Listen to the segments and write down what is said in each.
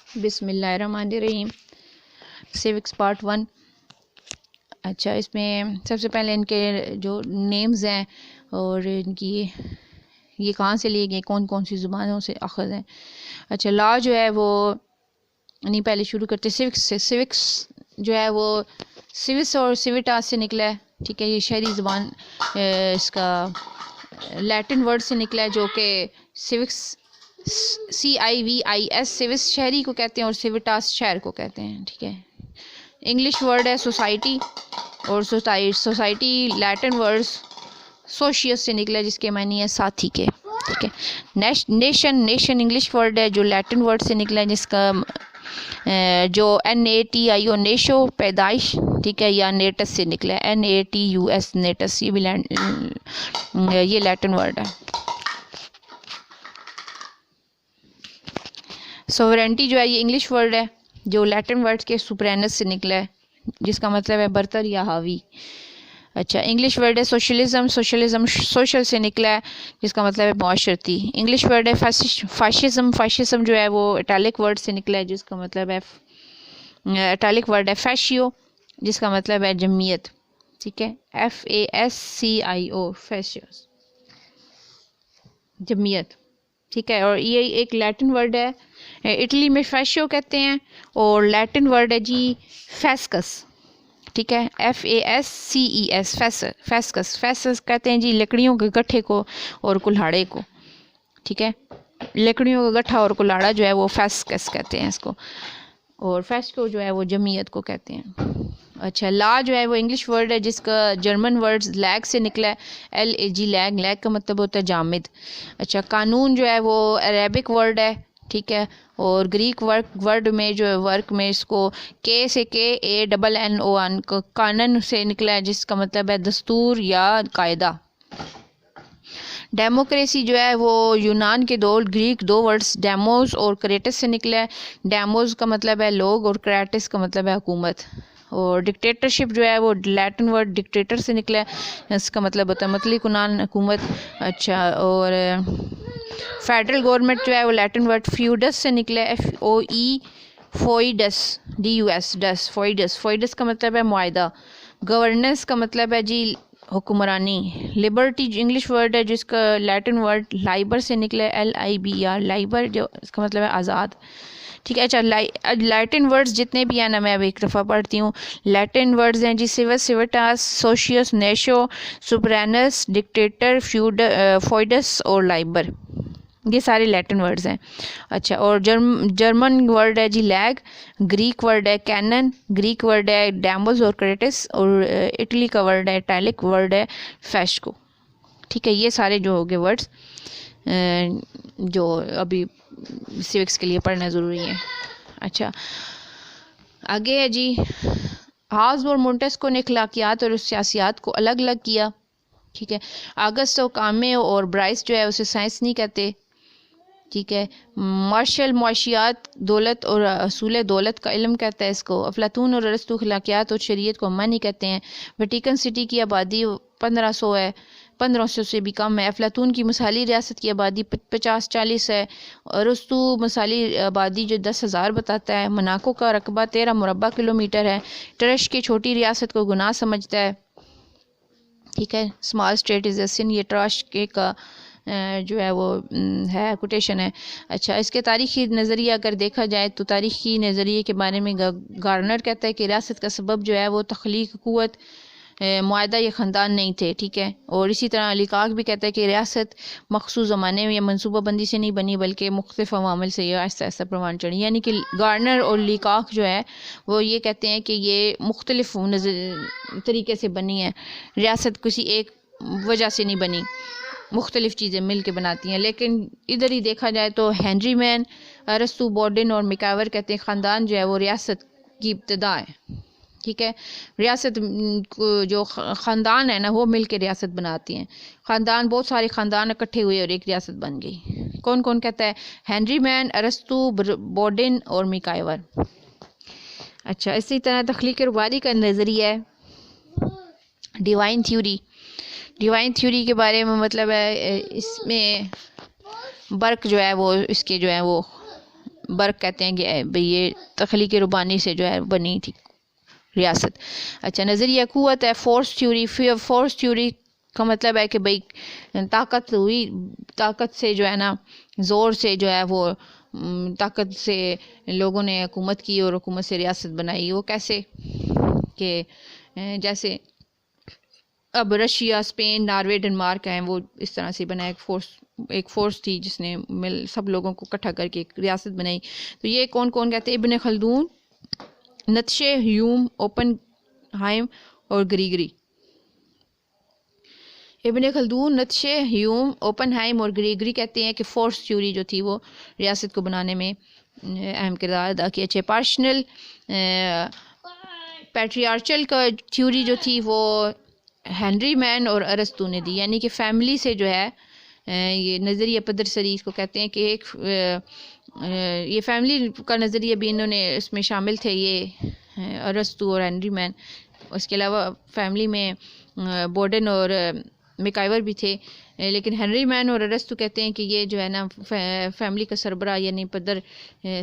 بسم اللہ الرحمن الرحیم. سیوکس پارٹ 1. اچھا، اس میں سب سے پہلے ان کے جو نیمز ہیں اور ان کی یہ کہاں سے لیے گئے، کون کون سی زبانوں سے اخذ ہیں. اچھا، لا جو ہے وہ نہیں، پہلے شروع کرتے سیوکس سے. سیوکس جو ہے وہ سیوس اور سیویٹاس سے نکلا ہے. ٹھیک ہے، یہ شہری زبان اس کا لیٹن ورڈ سے نکلا ہے جو کہ سیوکس CIVIS سیوس شہری کو کہتے ہیں اور سیویٹاس شہر کو کہتے ہیں. ٹھیک ہے، انگلش ورڈ ہے سوسائٹی، اور سوسائٹی لیٹن ورڈ سوشیس سے نکلا ہے جس کے معنی ہے ساتھی کے. ٹھیک ہے، نیشن انگلش ورڈ ہے جو لیٹن ورڈ سے نکلا ہے جس کا جو NATIO نیشو پیدائش. ٹھیک ہے، یا نیٹس سے نکلا ہے NATUS نیٹس. یہ بھی یہ لیٹن ورڈ ہے. سوورینٹی جو ہے یہ انگلش ورڈ ہے جو لیٹن ورڈ کے سپرینس سے نکلا ہے جس کا مطلب ہے برتر یا حاوی. اچھا، انگلش ورڈ ہے سوشلزم سوشل سے نکلا ہے جس کا مطلب ہے معاشرتی. انگلش ورڈ ہے فاشزم جو ہے وہ اٹیلک ورڈ سے نکلا ہے جس کا مطلب ہے اٹیلک ورڈ ہے فیشیو جس کا مطلب ہے جمعیت. ٹھیک ہے، FASCIO فیشیوس جمعیت. ٹھیک ہے، اور یہ ایک لیٹن ورڈ ہے. اٹلی میں فیشیو کہتے ہیں اور لیٹن ورڈ ہے جی فیسکس. ٹھیک ہے، FASCES فیسکس کہتے ہیں جی لکڑیوں کے گٹھے کو اور کلہاڑے کو. ٹھیک ہے، لکڑیوں کا گٹھا اور کلہاڑا جو ہے وہ فیسکس کہتے ہیں اس کو، اور فیسکو جو ہے وہ جمعیت کو کہتے ہیں. اچھا، لا جو ہے وہ انگلش ورڈ ہے جس کا جرمن ورڈ لیگ سے نکلا ہے LAG لیگ کا مطلب ہوتا ہے جامد. اچھا، قانون جو ہے وہ عربک ورڈ ہے. ٹھیک ہے، اور گریک ورڈ میں جو ورک میں اس کو KANNON قانون سے نکلا ہے جس کا مطلب ہے دستور یا قاعدہ. ڈیموکریسی جو ہے وہ یونان کے گریک دو ورڈز ڈیموز اور کریٹس سے نکلا ہے. ڈیموز کا مطلب ہے لوگ اور کریٹس کا مطلب ہے حکومت. اور ڈکٹیٹرشپ جو ہے وہ لیٹن ورڈ ڈکٹیٹر سے نکلا ہے، اس کا مطلب ہوتا ہے مطلق عنان حکومت. اچھا، اور فیڈرل گورنمنٹ جو ہے وہ لیٹن ورڈ فیوڈس سے نکلا ہے FOE فوئڈس کا مطلب ہے معاہدہ. گورننس کا مطلب ہے جی حکمرانی. لبرٹی جو انگلش ورڈ ہے جس کا لیٹن ورڈ لائبر سے نکلا ہے LIBR لائبر جو اس کا مطلب ہے آزاد. ٹھیک ہے، اچھا لیٹن ورڈز جتنے بھی ہیں نا میں اب ایک دفعہ پڑھتی ہوں. لیٹن ورڈز ہیں جی سیوس سیویٹاس سوشیس نیشو سپرینس ڈکٹیٹر فوئڈس اور لائبر، یہ سارے لیٹن ورڈز ہیں. اچھا، اور جرمن ورڈ ہے جی لیگ، گریک ورڈ ہے کینن، گریک ورڈ ہے ڈیموز اور کریٹس، اور اٹلی کا ورڈ ہے اٹیلک ورڈ ہے فیشکو. ٹھیک ہے، یہ سارے جو ہوگے ورڈز جو ابھی سیوکس کے لیے پڑھنا ضروری ہے. اچھا، آگے ہے جی ہاؤس اور مونٹسکو نے اخلاقیات اور سیاسیات کو الگ الگ کیا. ٹھیک ہے، آگسٹو کامے اور برائس جو ہے اسے سائنس نہیں کہتے. ٹھیک ہے، مارشل معاشیات دولت اور اصول دولت کا علم کہتا ہے اس کو. افلاطون اور ارسطو اخلاقیات اور شریعت کو معنی کہتے ہیں. ویٹیکن سٹی کی آبادی 1500 ہے، 1500 سے بھی کم ہے. افلاطون کی مثالی ریاست کی آبادی 50-40 ہے. ارسطو مثالی آبادی جو 10,000 بتاتا ہے. مناکو کا رقبہ 13 مربع کلومیٹر ہے. ٹرش کی چھوٹی ریاست کو گناہ سمجھتا ہے. ٹھیک ہے، اسمال اسٹیٹ از اے سن، یہ ٹرش کے کا جو ہے وہ ہے کوٹیشن ہے. اچھا، اس کے تاریخی نظریہ اگر دیکھا جائے تو تاریخی نظریے کے بارے میں گارنر کہتا ہے کہ ریاست کا سبب جو ہے وہ تخلیق قوت معاہدہ یہ خاندان نہیں تھے. ٹھیک ہے، اور اسی طرح لیکاک بھی کہتا ہے کہ ریاست مخصوص زمانے میں یا منصوبہ بندی سے نہیں بنی بلکہ مختلف عوامل سے یہ آہستہ آہستہ پروان چڑھی. یعنی کہ گارنر اور لیکاک جو ہے وہ یہ کہتے ہیں کہ یہ مختلف طریقے سے بنی ہے، ریاست کسی ایک وجہ سے نہیں بنی، مختلف چیزیں مل کے بناتی ہیں. لیکن ادھر ہی دیکھا جائے تو ہنری مین، ارسطو، بورڈن اور میکاور کہتے ہیں خاندان جو ہے وہ ریاست کی ابتدا ہے. ٹھیک ہے، ریاست جو خاندان ہے نا وہ مل کے ریاست بناتی ہیں. خاندان بہت سارے خاندان اکٹھے ہوئے اور ایک ریاست بن گئی. کون کون کہتا ہے؟ ہنری مین، ارسطو، بورڈن اور میکاور. اچھا، اسی طرح تخلیق ربانی کا نظریہ ہے ڈیوائن تھیوری کے بارے میں مطلب ہے اس میں برق جو ہے وہ اس کے جو ہے وہ برق کہتے ہیں کہ بھئی یہ تخلیق ربانی سے جو ہے بنی تھی ریاست. اچھا نظریہ قوت ہے فورس تھیوری. فورس تھیوری کا مطلب ہے کہ بھئی طاقت ہوئی، طاقت سے جو ہے نا زور سے جو ہے وہ طاقت سے لوگوں نے حکومت کی اور حکومت سے ریاست بنائی. وہ کیسے کہ جیسے اب رشیا، اسپین، ناروے، ڈنمارک ہیں وہ اس طرح سے بنا ایک فورس تھی جس نے سب لوگوں کو اکٹھا کر کے ایک ریاست بنائی. تو یہ کون کون کہتے ہیں؟ ابن خلدون، نتشے، ہیوم، اوپن ہائم اور گریگری. ابن خلدون، نتشے، ہیوم، اوپن ہائم اور گریگری کہتے ہیں کہ فورس تھیوری جو تھی وہ ریاست کو بنانے میں اہم کردار ادا کیا. اچھا پارشنل پیٹریارچل کا تھیوری جو تھی وہ ہنری مین اور ارسطو نے دی. یعنی کہ فیملی سے جو ہے یہ نظریہ پدرسری اس کو کہتے ہیں کہ ایک یہ فیملی کا نظریہ بھی انہوں نے اس میں شامل تھے یہ ارسطو اور ہنری مین. اس کے علاوہ فیملی میں بورڈن اور میکائیور بھی تھے، لیکن ہنری مین اور ارسطو کہتے ہیں کہ یہ جو ہے نا فیملی کا سربراہ یعنی پدر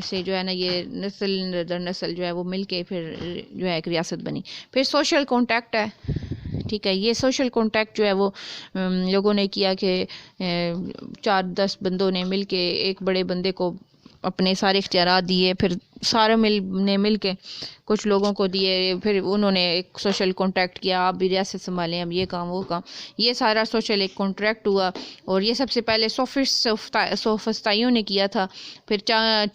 سے جو ہے نا یہ نسل در نسل جو ہے وہ مل کے پھر جو ہے ایک ریاست بنی. پھر سوشل کانٹیکٹ ہے، ٹھیک ہے. یہ سوشل کانٹیکٹ جو ہے وہ لوگوں نے کیا کہ 4-10 بندوں نے مل کے ایک بڑے بندے کو اپنے سارے اختیارات دیے، پھر سارے مل کے کچھ لوگوں کو دیے، پھر انہوں نے ایک سوشل کانٹریکٹ کیا، آپ بھی ریاست سنبھالیں، اب یہ کام وہ کام، یہ سارا سوشل ایک کانٹریکٹ ہوا. اور یہ سب سے پہلے سوفسطائیوں نے کیا تھا. پھر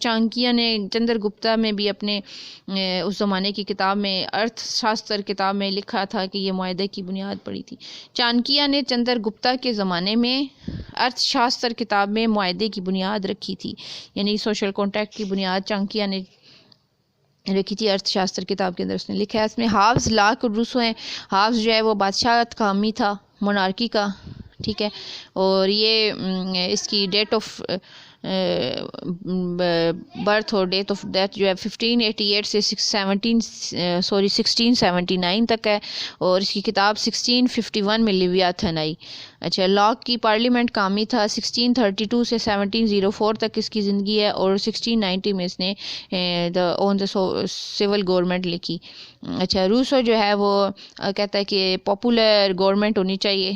چانکیہ نے چندر گپتا میں بھی اپنے اس زمانے کی کتاب میں ارتھ شاستر کتاب میں لکھا تھا کہ یہ معاہدے کی بنیاد پڑی تھی. چانکیہ نے چندر گپتا کے زمانے میں ارتھ شاستر کتاب میں معاہدے کی بنیاد رکھی تھی، یعنی سوشل کانٹریکٹ کی بنیاد چانکیہ نے رکھی تھی ارتھ شاستر کتاب کے اندر. اس نے لکھا ہے اس میں ہاوز لاک اور روسو ہیں. ہاوز جو ہے وہ بادشاہت کا حامی تھا، مونارکی کا، ٹھیک ہے. اور یہ اس کی ڈیٹ آف برتھ اور ڈیٹ آف ڈیتھ جو ہے 1588 سے 1679 تک ہے، اور اس کی کتاب 1651 میں لیویاتھن آئی. اچھا لاک کی پارلیمنٹ کامی تھا، 1632 سے 1704 تک اس کی زندگی ہے، اور 1690 میں اس نے آن دا سول گورنمنٹ لکھی. اچھا روسو جو ہے وہ کہتا ہے کہ پاپولر گورنمنٹ ہونی چاہیے،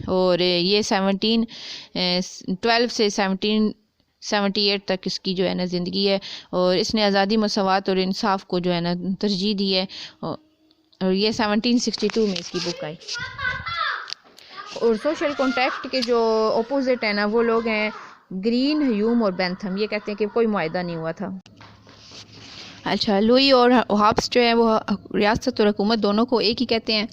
اور یہ 1712 سے 1778 تک اس کی جو ہے نا زندگی ہے، اور اس نے آزادی، مساوات اور انصاف کو جو ہے نا ترجیح دی ہے، اور یہ 1762 میں اس کی بک آئی. اور سوشل کانٹیکٹ کے جو اپوزٹ ہیں نا وہ لوگ ہیں گرین، ہیوم اور بینتھم. یہ کہتے ہیں کہ کوئی معاہدہ نہیں ہوا تھا. اچھا لوئی اور ہابس جو ہے وہ ریاست اور حکومت دونوں کو ایک ہی کہتے ہیں.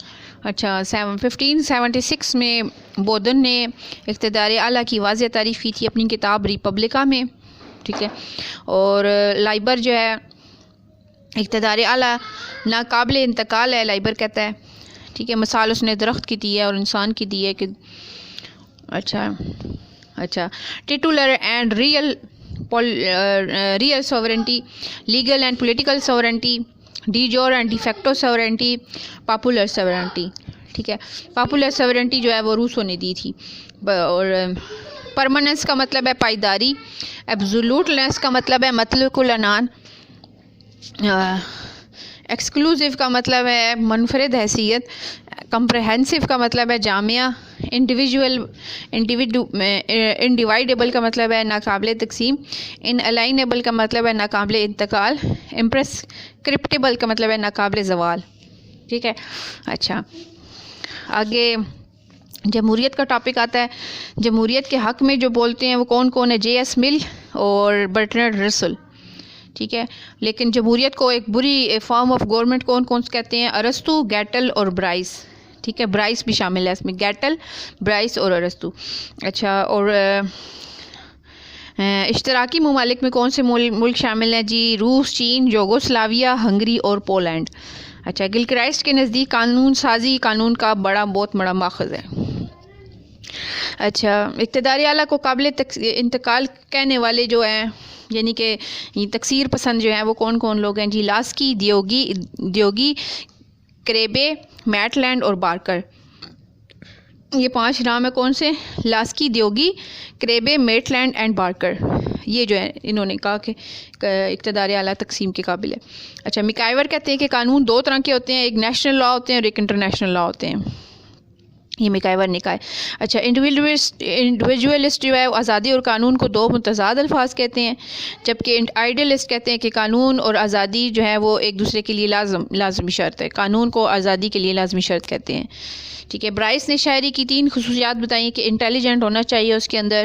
اچھا 1576 میں بودن نے اقتدار اعلیٰ کی واضح تعریف کی تھی اپنی کتاب ریپبلکا میں، ٹھیک ہے. اور لائبر جو ہے اقتدار اعلیٰ ناقابل انتقال ہے، لائبر کہتا ہے، ٹھیک ہے. مثال اس نے درخت کی دی ہے اور انسان کی دی ہے کہ اچھا titular and real sovereignty, legal and political sovereignty, de jure and de facto sovereignty, popular sovereignty, ٹھیک ہے. پاپولر سوورنٹی جو ہے وہ روسو نے دی تھی. اور پرماننس کا مطلب ہے پائیداری، ایبزولوٹنس کا مطلب ہے مطلق العنان، ایکسکلوزیو کا مطلب ہے منفرد حیثیت، کمپریہنسو کا مطلب ہے جامعہ، انڈیوائیڈیبل کا مطلب ہے ناقابل تقسیم، ان الائنیبل کا مطلب ہے ناقابل انتقال، امپریسکرپٹیبل کا مطلب ہے ناقابل زوال، ٹھیک ہے. اچھا آگے جمہوریت کا ٹاپک آتا ہے. جمہوریت کے حق میں جو بولتے ہیں وہ کون کون ہے؟ جے ایس مل اور برٹرنڈ رسل، ٹھیک ہے. لیکن جمہوریت کو ایک بری فارم آف گورنمنٹ کون کون کہتے ہیں؟ ارسطو، گیٹل اور برائس، ٹھیک ہے. برائس بھی شامل ہے اس میں، گیٹل، برائس اور ارسطو. اچھا اور اشتراکی ممالک میں کون سے ملک شامل ہیں جی؟ روس، چین، یوگوسلاویا، ہنگری اور پولینڈ. اچھا گلکرائسٹ کے نزدیک قانون سازی قانون کا بہت بڑا ماخذ ہے. اچھا اقتدار اعلیٰ کو قابل انتقال کہنے والے جو ہیں یعنی کہ تکثیر پسند جو ہیں وہ کون کون لوگ ہیں جی؟ لاسکی، دیوگی، کریبے، میٹ لینڈ اور بارکر. یہ 5 نام ہیں کون سے؟ لاسکی، دیوگی، کریبے، میٹ لینڈ اینڈ بارکر. یہ جو ہے انہوں نے کہا کہ اقتدار اعلیٰ تقسیم کے قابل ہے. اچھا میکائیور کہتے ہیں کہ قانون دو طرح کے ہوتے ہیں, ایک نیشنل لا ہوتے ہیں اور ایک انٹرنیشنل لا ہوتے ہیں. یہ میکائیور نے کہا ہے. اچھا انڈیویجولسٹ جو ہے آزادی اور قانون کو دو متضاد الفاظ کہتے ہیں, جبکہ آئیڈیلسٹ کہتے ہیں کہ قانون اور آزادی جو ہے وہ ایک دوسرے کے لیے لازمی شرط ہے. قانون کو آزادی کے لیے لازمی شرط کہتے ہیں. ٹھیک ہے. برائس نے شاعری کی 3 خصوصیات بتائی کہ انٹیلیجنٹ ہونا چاہیے, اس کے اندر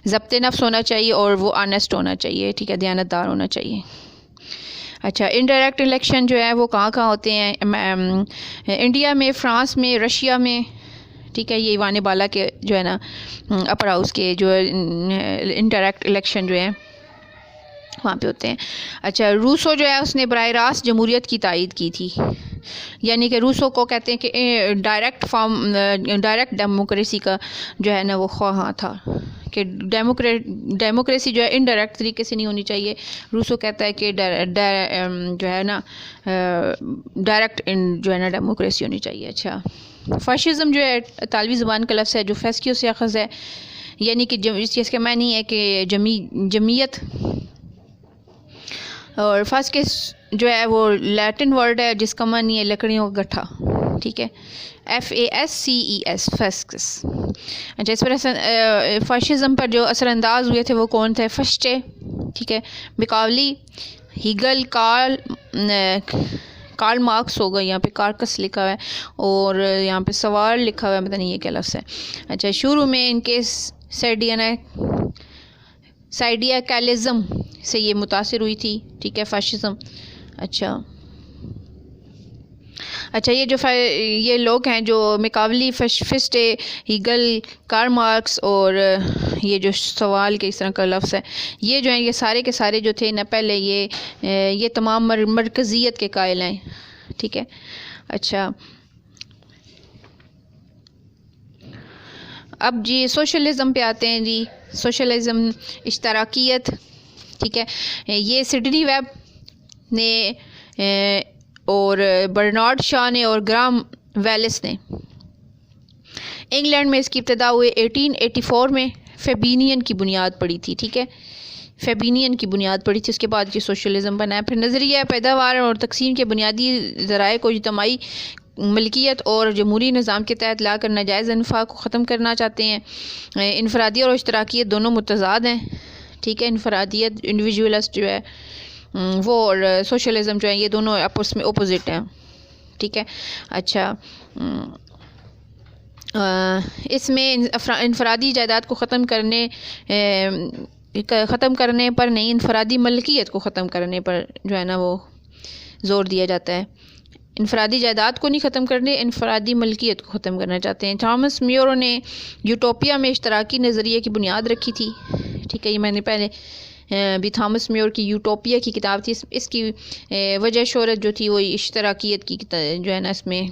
ضبط نفس ہونا چاہیے اور وہ آنیسٹ ہونا چاہیے. ٹھیک ہے, دیانتدار ہونا چاہیے. اچھا انڈائریکٹ الیکشن جو ہے وہ کہاں ہوتے ہیں؟ انڈیا میں, فرانس میں, رشیا میں. ٹھیک ہے, یہ ایوان بالا کے جو ہے نا اپر ہاؤس کے جو انڈائریکٹ الیکشن جو ہے وہاں پہ ہوتے ہیں. اچھا روسو جو ہے اس نے براہ راست جمہوریت کی تائید کی تھی, یعنی کہ روسو کو کہتے ہیں کہ ڈائریکٹ ڈیموکریسی کا جو ہے نا وہ خواہاں تھا کہ ڈیموکریسی جو ہے انڈائریکٹ طریقے سے نہیں ہونی چاہیے. روسو کہتا ہے کہ جو ہے نا ڈائریکٹ جو ہے نا ڈیموکریسی ہونی چاہیے. اچھا فاشزم جو ہے اطالوی زبان کا لفظ ہے جو فیسکیو سے اخذ ہے, یعنی کہ اس کا معنی ہے کہ جمعیت, اور فاسکس جو ہے وہ لیٹن ورڈ ہے جس کا معنی ہے لکڑیوں کا گٹھا. ٹھیک ہے, FASCES فاسکس. اچھا اس پر فاشزم پر جو اثر انداز ہوئے تھے وہ کون تھے؟ فشٹے, ٹھیک ہے, مکاولی, ہیگل, کارل مارکس ہوگا, یہاں پہ کارکس لکھا ہوا ہے اور یہاں پہ سوال لکھا ہوا ہے, پتہ نہیں یہ کیا لفظ ہے. اچھا شروع میں ان کے سائیڈیکلزم سے یہ متاثر ہوئی تھی. ٹھیک ہے فاشزم. اچھا یہ لوگ ہیں جو مکاولی, فسٹے, ہیگل, کارل مارکس اور یہ جو سوال کے اس طرح کا لفظ ہے, یہ جو ہیں یہ سارے کے سارے جو تھے نا پہلے یہ تمام مرکزیت کے قائل ہیں. ٹھیک ہے. اچھا اب جی سوشلزم پہ آتے ہیں. جی سوشلزم, اشتراکیت. ٹھیک ہے, یہ سڈنی ویب نے اور برنارڈ شاہ نے اور گرام ویلس نے. انگلینڈ میں اس کی ابتدا ہوئے 1884 میں. فیبینین کی بنیاد پڑی تھی. ٹھیک ہے, فیبینین کی بنیاد پڑی تھی, اس کے بعد یہ سوشلزم بنا ہے. پھر نظریہ پیداوار اور تقسیم کے بنیادی ذرائع کو اجتماعی ملکیت اور جمہوری نظام کے تحت لا کر ناجائز انفاق کو ختم کرنا چاہتے ہیں. انفرادیت اور اشتراکیت دونوں متضاد ہیں. ٹھیک ہے, انفرادیت انڈیویجولسٹ جو ہے وہ اور سوشلزم جو ہے یہ دونوں آپس میں اپوزٹ ہیں. ٹھیک ہے. اچھا اس میں انفرادی جائیداد کو ختم کرنے پر نہیں, انفرادی ملکیت کو ختم کرنے پر جو ہے نا وہ زور دیا جاتا ہے. انفرادی جائیداد کو نہیں ختم کرنے, انفرادی ملکیت کو ختم کرنا چاہتے ہیں. تھامس میورو نے یوٹوپیا میں اشتراکی نظریے کی بنیاد رکھی تھی. ٹھیک ہے, یہ میں نے پہلے بھی تھامس میور کی یوٹوپیا کی کتاب تھی. اس کی وجہ شہرت جو تھی وہ اشتراکیت کی جو ہے نا اس میں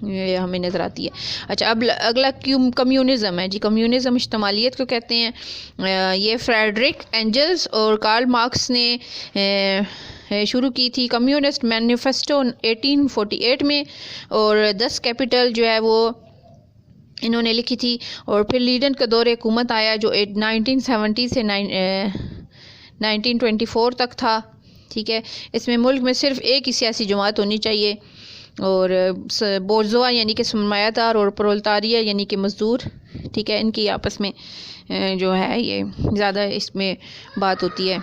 ہمیں نظر آتی ہے. اچھا اب اگلا کمیونزم ہے. جی کمیونزم اشتمالیت کو کہتے ہیں. یہ فریڈرک اینجلز اور کارل مارکس نے شروع کی تھی. کمیونسٹ مینیفیسٹو 1848 میں اور 10 کیپٹل جو ہے وہ انہوں نے لکھی تھی. اور پھر لیڈن کا دور حکومت آیا جو 1970 سے 1924 تک تھا. ٹھیک ہے, اس میں ملک میں صرف ایک ہی سیاسی جماعت ہونی چاہیے اور بورژوا یعنی کہ سرمایہ دار اور پرولتاریہ یعنی کہ مزدور. ٹھیک ہے, ان کی آپس میں جو ہے یہ زیادہ اس میں بات ہوتی ہے.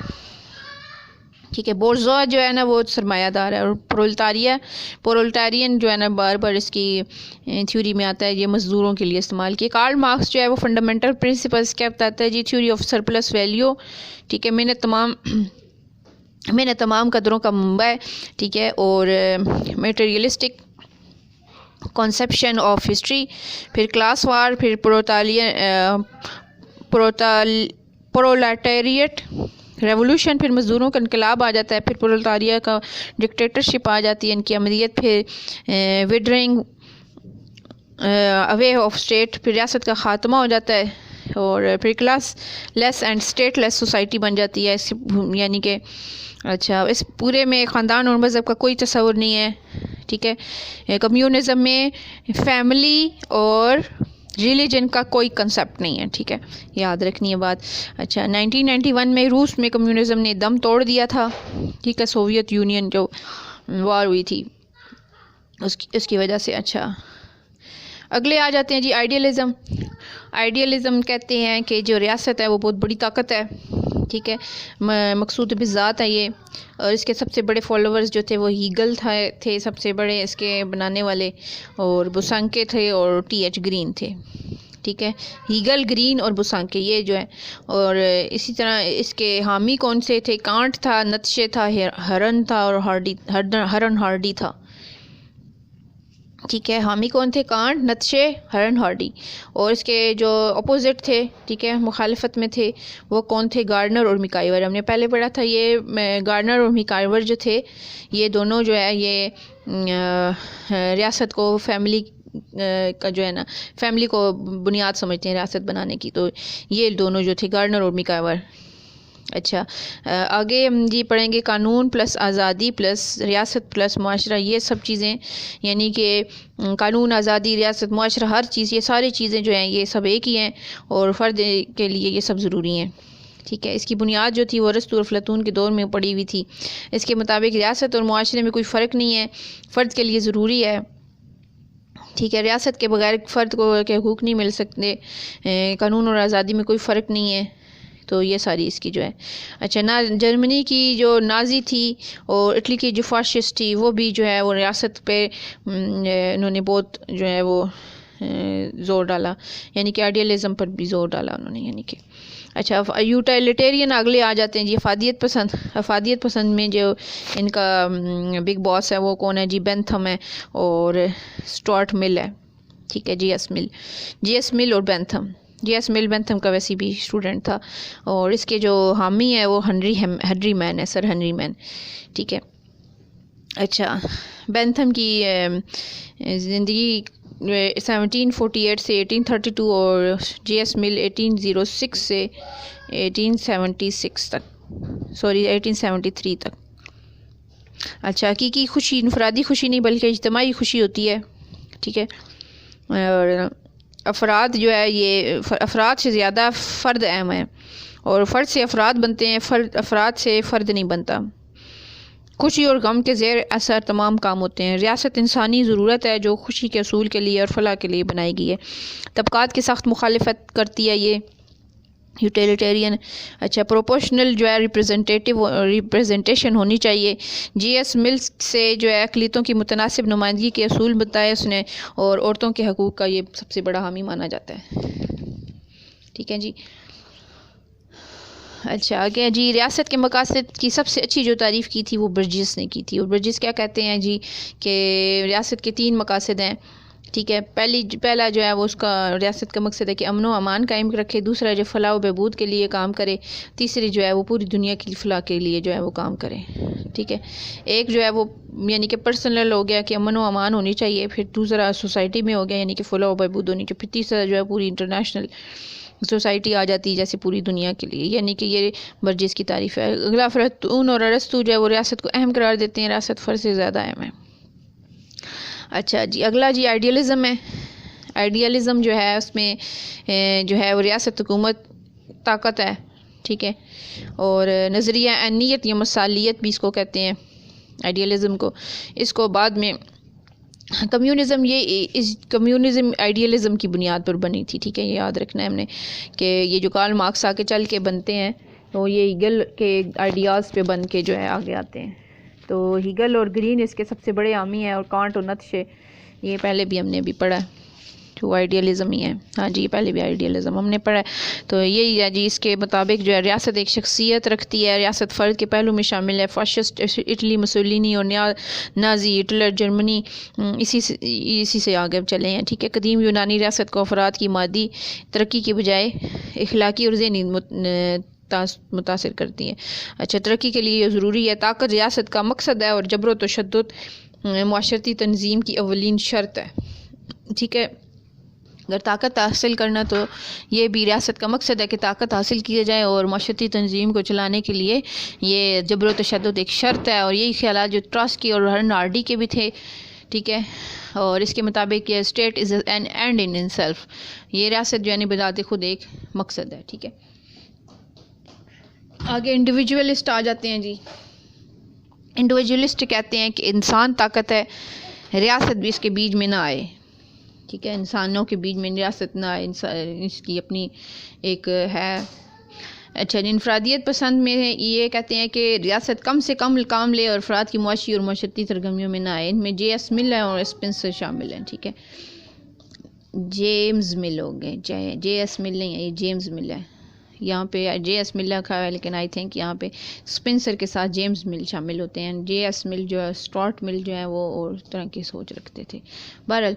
ٹھیک ہے, بورژوا جو ہے نا وہ سرمایہ دار ہے اور پرولتارین جو ہے نا بار بار اس کی تھیوری میں آتا ہے یہ مزدوروں کے لیے استعمال کی. کارل مارکس جو ہے وہ فنڈامنٹل پرنسپلز کیا بتاتا ہے؟ جی تھیوری آف سرپلس ویلیو. ٹھیک ہے, محنت تمام قدروں کا منبع ہے. ٹھیک ہے, اور میٹیریلسٹک کانسیپشن آف ہسٹری. پھر کلاس وار, پھر پرولٹیریٹ ریولوشن, پھر مزدوروں کا انقلاب آ جاتا ہے. پھر پرولتاریہ کا ڈکٹیٹرشپ آ جاتی ہے ان کی عملیت. پھر وڈرنگ اوے آف اسٹیٹ, پھر ریاست کا خاتمہ ہو جاتا ہے. اور پھر classless and stateless society بن جاتی ہے. یعنی کہ اچھا اس پورے میں خاندان اور مذہب کا کوئی تصور نہیں ہے. ٹھیک ہے, کمیونزم میں فیملی اور ریلیجن کا کوئی کنسیپٹ نہیں ہے، ٹھیک ہے، یاد رکھنی ہے بات۔ اچھا 1991 میں روس میں کمیونزم نے دم توڑ دیا تھا، ٹھیک ہے، سوویت یونین جو وار ہوئی تھی اس کی وجہ سے۔ اچھا اگلے آ جاتے ہیں جی آئیڈیلزم۔ آئیڈیلزم کہتے ہیں کہ جو ریاست ہے وہ بہت بڑی طاقت ہے، ٹھیک ہے، مقصود بذات ہے یہ، اور اس کے سب سے بڑے فالوورز جو تھے وہ ہیگل تھے سب سے بڑے اس کے بنانے والے، اور بوسانکے تھے اور ٹی ایچ گرین تھے، ٹھیک ہے، ہیگل، گرین اور بوسانکے یہ جو ہے۔ اور اسی طرح اس کے حامی کون سے تھے؟ کانٹ تھا، نتشے تھا، ہرن تھا اور ہرن ہارڈی تھا، ٹھیک ہے، حامی کون تھے؟ کانٹ، نتشے، ہرن ہارڈی۔ اور اس کے جو اپوزٹ تھے، ٹھیک ہے، مخالفت میں تھے، وہ کون تھے؟ گارڈنر اور میکائیور۔ ہم نے پہلے پڑھا تھا یہ گارڈنر اور میکائیور جو تھے یہ دونوں جو ہے یہ ریاست کو فیملی کا جو ہے نا فیملی کو بنیاد سمجھتے ہیں ریاست بنانے کی، تو یہ دونوں جو تھے گارڈنر اور میکائیور۔ اچھا آگے ہم جی پڑھیں گے قانون پلس آزادی پلس ریاست پلس معاشرہ، یہ سب چیزیں یعنی کہ قانون، آزادی، ریاست، معاشرہ، ہر چیز، یہ ساری چیزیں جو ہیں یہ سب ایک ہی ہیں اور فرد کے لیے یہ سب ضروری ہیں، ٹھیک ہے۔ اس کی بنیاد جو تھی وہ ارسطو اور افلاطون کے دور میں پڑی ہوئی تھی۔ اس کے مطابق ریاست اور معاشرے میں کوئی فرق نہیں ہے، فرد کے لیے ضروری ہے، ٹھیک ہے، ریاست کے بغیر فرد کو کے حقوق نہیں مل سکتے، قانون اور آزادی میں کوئی فرق نہیں ہے، تو یہ ساری اس کی جو ہے۔ اچھا جرمنی کی جو نازی تھی اور اٹلی کی جو فاشسٹ تھی وہ بھی جو ہے وہ ریاست پہ انہوں نے بہت جو ہے وہ زور ڈالا، یعنی کہ آئیڈیلزم پر بھی زور ڈالا انہوں نے، یعنی کہ اچھا یوٹیلیٹیرین اگلے آ جاتے ہیں جی افادیت پسند۔ افادیت پسند میں جو ان کا بگ باس ہے وہ کون ہے جی؟ بینتھم ہے اور اسٹارٹ مل ہے، ٹھیک ہے، جی ایس مل اور بینتھم۔ جی ایس مل بینتھم کا ویسے بھی اسٹوڈنٹ تھا، اور اس کے جو حامی ہے وہ ہنری مین ہے، سر ہنری مین، ٹھیک ہے۔ اچھا بینتھم کی زندگی 1748 سے 1832 اور جی ایس مل 1806 سے 1876 تک 1873 تک۔ اچھا حقیقی خوشی انفرادی خوشی نہیں بلکہ اجتماعی خوشی ہوتی ہے، ٹھیک ہے، اور افراد جو ہے یہ افراد سے زیادہ فرد اہم ہے، اور فرد سے افراد بنتے ہیں، افراد سے فرد نہیں بنتا۔ خوشی اور غم کے زیر اثر تمام کام ہوتے ہیں۔ ریاست انسانی ضرورت ہے جو خوشی کے حصول کے لیے اور فلاح کے لیے بنائی گئی ہے۔ طبقات کی سخت مخالفت کرتی ہے یہ یوٹیلیٹیرین۔ اچھا پروپورشنل جو ہے ریپریزنٹیشن ہونی چاہیے۔ جی ایس مل سے جو ہے اقلیتوں کی متناسب نمائندگی کے اصول بتائے اس نے، اور عورتوں کے حقوق کا یہ سب سے بڑا حامی مانا جاتا ہے، ٹھیک ہے جی۔ اچھا آگے جی ریاست کے مقاصد کی سب سے اچھی جو تعریف کی تھی وہ برجس نے کی تھی، اور برجس کیا کہتے ہیں جی کہ ریاست کے 3 مقاصد ہیں، ٹھیک ہے۔ پہلا جو ہے وہ اس کا ریاست کا مقصد ہے کہ امن و امان قائم رکھے، دوسرا جو فلاح و بہبود کے لیے کام کرے، تیسری جو ہے وہ پوری دنیا کی فلاح کے لیے جو ہے وہ کام کرے، ٹھیک ہے۔ ایک جو ہے وہ یعنی کہ پرسنل ہو گیا کہ امن و امان ہونی چاہیے، پھر دوسرا سوسائٹی میں ہو گیا یعنی کہ فلاح و بہبود ہونی چاہیے، پھر تیسرا جو ہے پوری انٹرنیشنل سوسائٹی آ جاتی ہے جیسے پوری دنیا کے لیے، یعنی کہ یہ برجس کی تعریف ہے۔ اگلا افلاطون اور ارسطو جو ہے وہ ریاست کو اہم قرار دیتے ہیں، ریاست فرد سے زیادہ اہم ہے۔ اچھا جی اگلا جی آئیڈیلزم ہے۔ آئیڈیلزم جو ہے اس میں جو ہے وہ ریاست حکومت طاقت ہے، ٹھیک ہے، اور نظریہ اینیت یا مثالیت بھی اس کو کہتے ہیں آئیڈیلزم کو۔ اس کو بعد میں کمیونزم کمیونزم آئیڈیلزم کی بنیاد پر بنی تھی، ٹھیک ہے، یہ یاد رکھنا ہے ہم نے کہ یہ جو کارل مارکس آگے چل کے بنتے ہیں تو یہ ہیگل کے آئیڈیاز پہ بن کے جو ہے آگے آتے ہیں، تو ہیگل اور گرین اس کے سب سے بڑے حامی ہیں، اور کانٹ اور نتشے یہ پہلے بھی ہم نے بھی پڑھا ہے، تو آئیڈیلزم ہی ہے، ہاں جی پہلے بھی آئیڈیلزم ہم نے پڑھا ہے۔ تو یہی ہے جی اس کے مطابق جو ہے ریاست ایک شخصیت رکھتی ہے، ریاست فرد کے پہلو میں شامل ہے۔ فاشسٹ اٹلی مسولینی اور نازی ہٹلر جرمنی اسی سے آگے چلے ہیں، ٹھیک ہے۔ قدیم یونانی ریاست کو افراد کی مادی ترقی کے بجائے اخلاقی اور ذہنی متاثر کرتی ہیں۔ اچھا ترقی کے لیے یہ ضروری ہے، طاقت ریاست کا مقصد ہے اور جبر و تشدد معاشرتی تنظیم کی اولین شرط ہے، ٹھیک ہے۔ اگر طاقت حاصل کرنا تو یہ بھی ریاست کا مقصد ہے کہ طاقت حاصل کیا جائے، اور معاشرتی تنظیم کو چلانے کے لیے یہ جبر و تشدد ایک شرط ہے، اور یہی خیالات جو ٹراسکی اور ہرن ہارڈی کے بھی تھے، ٹھیک ہے۔ اور اس کے مطابق یہ state is an and in self, یہ ریاست جو ہے بذات خود ایک مقصد ہے. ٹھیک ہے، آگے انڈیویجولسٹ آ جاتے ہیں جی. انڈیویجولسٹ کہتے ہیں کہ انسان طاقت ہے، ریاست بھی اس کے بیچ میں نہ آئے. ٹھیک ہے، انسانوں کے بیچ میں ریاست نہ آئے، اس کی اپنی ایک ہے. اچھا جی، انفرادیت پسند میں یہ کہتے ہیں کہ ریاست کم سے کم کام لے اور افراد کی معاشی اور معاشرتی سرگرمیوں میں نہ آئے. ان میں جے ایس مل ہے اور اسپنسر شامل ہیں. ٹھیک ہے، جیمز مل ہو گئے، جے ایس مل نہیں ہے، یہ جیمز مل ہے. یہاں پہ جے ایس مل رکھا ہے لیکن آئی تھنک یہاں پہ اسپنسر کے ساتھ جیمز مل شامل ہوتے ہیں. جے ایس مل جو ہے، اسٹارٹ مل جو ہے، وہ اور طرح کی سوچ رکھتے تھے. بہرحال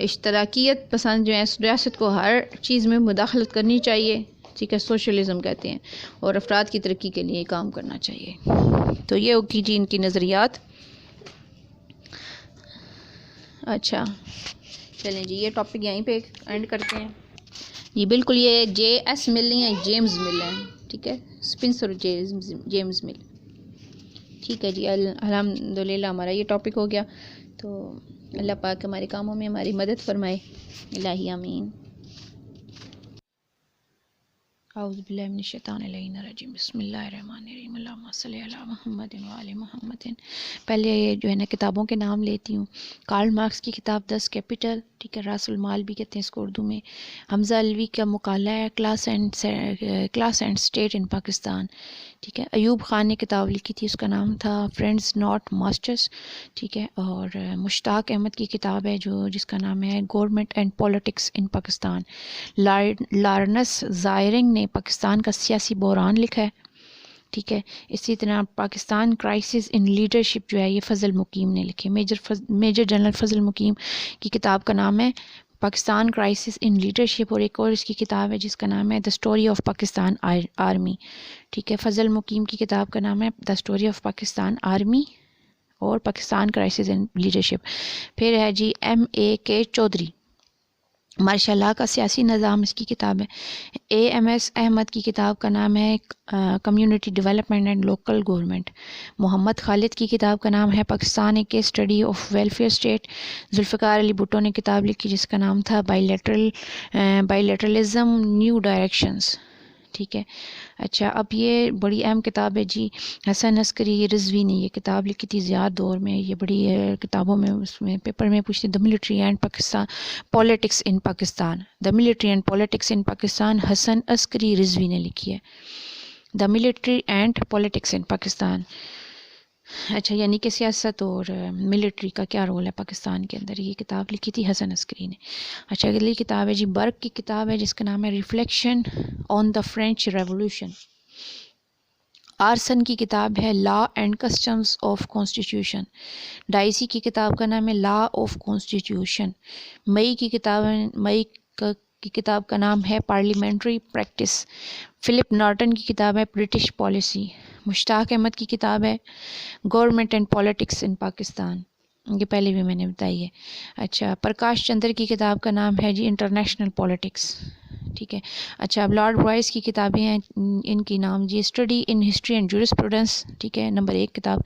اشتراکیت پسند جو ہے، ریاست کو ہر چیز میں مداخلت کرنی چاہیے. ٹھیک ہے، سوشلزم کہتے ہیں، اور افراد کی ترقی کے لیے کام کرنا چاہیے. تو یہ ہوگی جی ان کی نظریات. اچھا چلیں جی، یہ ٹاپک یہیں پہ اینڈ کرتے ہیں جی. بالکل یہ جے ایس مل نہیں ہے، جیمز مل ہے. ٹھیک ہے، اسپنسر جیمز مل. ٹھیک ہے جی، الحمدللہ ہمارا یہ ٹاپک ہو گیا. تو اللہ پاک ہمارے کاموں میں ہماری مدد فرمائے. الہی آمین. اعوذ باللہ من الشیطان الرجیم، بسم اللہ الرحمن الرحیم، اللہم صلی علی محمد و آل محمد. پہلے یہ جو ہے نا کتابوں کے نام لیتی ہوں. کارل مارکس کی کتاب 10 کیپٹل. ٹھیک ہے، راس المال بھی کہتے ہیں اس کو اردو میں. حمزہ علوی کا مقالہ ہے کلاس اینڈ اسٹیٹ ان پاکستان. ٹھیک ہے، ایوب خان نے کتاب لکھی تھی، اس کا نام تھا فرینڈز ناٹ ماسٹرز. ٹھیک ہے، اور مشتاق احمد کی کتاب ہے جس کا نام ہے government and politics in Pakistan. Lawrence Ziring نے پاکستان کا سیاسی بحران لکھا ہے. ٹھیک ہے، اسی طرح پاکستان کرائسس ان لیڈرشپ جو ہے یہ فضل مقیم نے لکھی. میجر جنرل فضل مقیم کی کتاب کا نام ہے پاکستان کرائسس ان لیڈرشپ، اور ایک اور اس کی کتاب ہے جس کا نام ہے the story of Pakistan army. ٹھیک ہے، فضل مقیم کی کتاب کا نام ہے the story of Pakistan army اور پاکستان کرائسس ان لیڈرشپ. پھر ہے جی M.A.K. چودھری، مارشاء اللہ کا سیاسی نظام، اس کی کتاب ہے. A.M.S. احمد کی کتاب کا نام ہے community development and local government. Muhammad Khalid کی کتاب کا نام ہے Pakistan a case study of welfare state. Zulfikar Ali Bhutto نے کتاب لکھی جس کا نام تھا بائیلیٹرلزم نیو ڈائریکشنز. ٹھیک ہے، اچھا اب یہ بڑی اہم کتاب ہے جی. حسن عسکری رضوی نے یہ کتاب لکھی تھی زیاد دور میں. یہ بڑی کتابوں میں اس میں پیپر میں پوچھتے the military and Pakistan politics in Pakistan. The military and politics in Pakistan Hasan Askari Rizvi نے لکھی ہے. The military and politics in Pakistan. اچھا، یعنی کہ سیاست اور ملٹری کا کیا رول ہے پاکستان کے اندر، یہ کتاب لکھی تھی حسن عسکری نے. اچھا، اگلی کتاب ہے جی برک کی کتاب ہے جس کا نام ہے reflection on the French revolution. Anson کی کتاب ہے law and customs of constitution. Dicey کی کتاب کا نام ہے لا آف کانسٹیٹیوشن. مئی کی کتاب کا نام ہے پارلیمنٹری پریکٹس. فلپ نارٹن کی کتاب ہے برٹش پالیسی. مشتاق احمد کی کتاب ہے government and politics in Pakistan, یہ پہلے بھی میں نے بتائی ہے. اچھا، پرکاش چندر کی کتاب کا نام ہے جی انٹرنیشنل پولیٹکس. ٹھیک ہے، اچھا اب لارڈ وائس کی کتابیں ہیں، ان کی نام جی study in history and jurisprudence. ٹھیک ہے، نمبر 1 کتاب.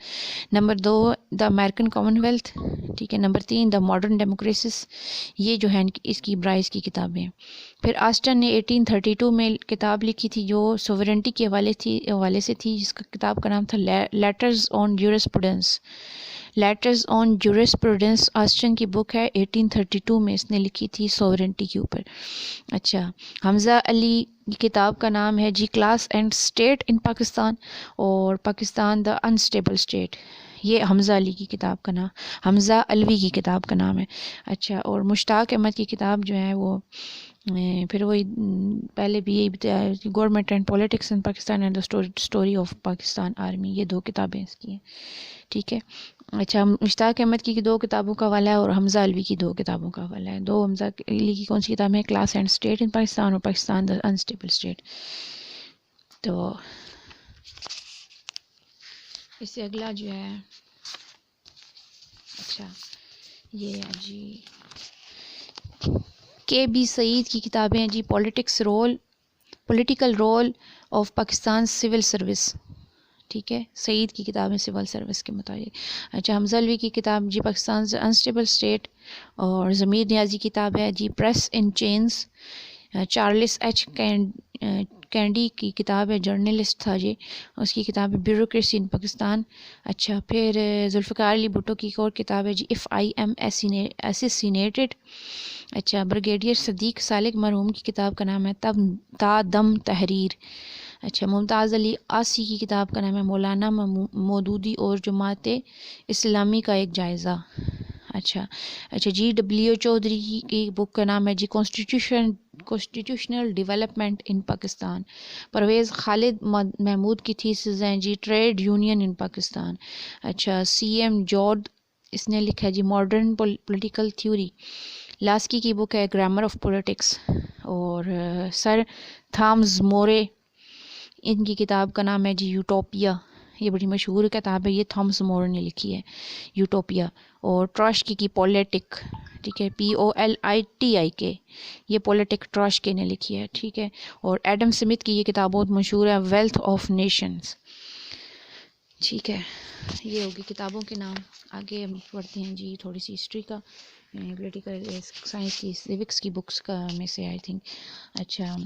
Number 2 the American commonwealth. ٹھیک ہے، نمبر 3 دا ماڈرن ڈیموکریسس. یہ جو ہے اس کی برائز کی کتابیں. پھر آسٹن نے 1832 میں کتاب لکھی تھی جو سوورنٹی کے حوالے سے تھی، جس کا کتاب کا نام تھا لیٹرز آن جورسپروڈنس. لیٹرز آن جورسپروڈنس آسٹن کی بک ہے، 1832 میں اس نے لکھی تھی سوورنٹی کے اوپر. اچھا، حمزہ علی کی کتاب کا نام ہے جی کلاس اینڈ اسٹیٹ ان پاکستان اور پاکستان دا انسٹیبل اسٹیٹ. یہ حمزہ علی کی کتاب کا نام، حمزہ علوی کی کتاب کا نام ہے. اچھا، اور مشتاق احمد کی کتاب جو ہے وہ پھر وہی پہلے بھی یہی بتایا، government and politics in Pakistan and the story of Pakistan army. یہ 2 کتابیں اس کی ہیں. ٹھیک ہے، اچھا مشتاق احمد کی 2 کتابوں کا حوالہ ہے اور حمزہ علوی کی 2 کتابوں کا حوالہ ہے. 2 حمزہ علی کی کون سی کتاب ہے، کلاس اینڈ اسٹیٹ ان پاکستان اور پاکستان دا انسٹیبل اسٹیٹ. تو اس سے اگلا جو ہے، اچھا یہ ہے جی کے بی سعید کی کتابیں ہیں جی political role of Pakistan civil service. ٹھیک ہے، سعید کی کتاب ہے سول سروس کے مطابق. اچھا، حمزہ الوی کی کتاب جی پاکستان انسٹیبل اسٹیٹ، اور ضمیر نیازی کی کتاب ہے جی پریس ان چینز. چارلس ایچ کینڈی کی کتاب ہے، جرنلسٹ تھا جی، اس کی کتاب ہے بیوروکریسی ان پاکستان. اچھا، پھر ذوالفقار علی بھٹو کی ایک اور کتاب ہے جی اف آئی ایم اسیسینیٹڈ. اچھا، بریگیڈیئر صدیق سالک مرحوم کی کتاب کا نام ہے تا دم تحریر. اچھا، ممتاز علی آسی کی کتاب کا نام ہے مولانا مودودی اور جماعت اسلامی کا ایک جائزہ. اچھا جی ڈبلیو چودھری کی بک کا نام ہے جی constitutional development in Pakistan. Pervez Khalid Mahmood کی تھیسز ہیں جی ٹریڈ یونین ان پاکستان. اچھا، سی ایم جورد اس نے لکھا ہے جی ماڈرن پولیٹیکل تھیوری. لاسکی کی بک ہے گرامر آف پولیٹکس. اور سر تھامز مورے ان کی کتاب کا نام ہے جی یوٹوپیا. یہ بڑی مشہور کتاب ہے، یہ تھامس مور نے لکھی ہے، یوٹوپیا. اور ٹراشکی کی پولیٹک، ٹھیک ہے، POLITIK، یہ پولیٹک ٹراشکی نے لکھی ہے، ٹھیک ہے. اور ایڈم سمتھ کی یہ کتاب بہت مشہور ہے، ویلتھ آف نیشنز. ٹھیک ہے، یہ ہوگی کتابوں کے نام. آگے ہم پڑھتے ہیں جی تھوڑی سی ہسٹری کا، پولیٹیکل سائنس کی، سیوکس کی بکس کا میں سے آئی تھنک. اچھا،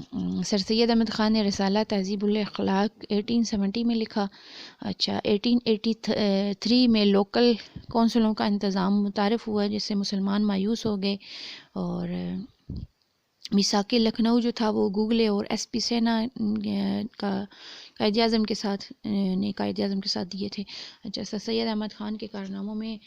سر سید احمد خان نے رسالہ تہذیب الاخلاق 1870 میں لکھا. اچھا، 1883 میں لوکل کونسلوں کا انتظام متعارف ہوا جس سے مسلمان مایوس ہو گئے. اور میثاق لکھنؤ جو تھا وہ گوگلے اور ایس پی سینا کا قائد اعظم کے ساتھ دیے تھے. اچھا، سر سید احمد خان کے کارناموں میں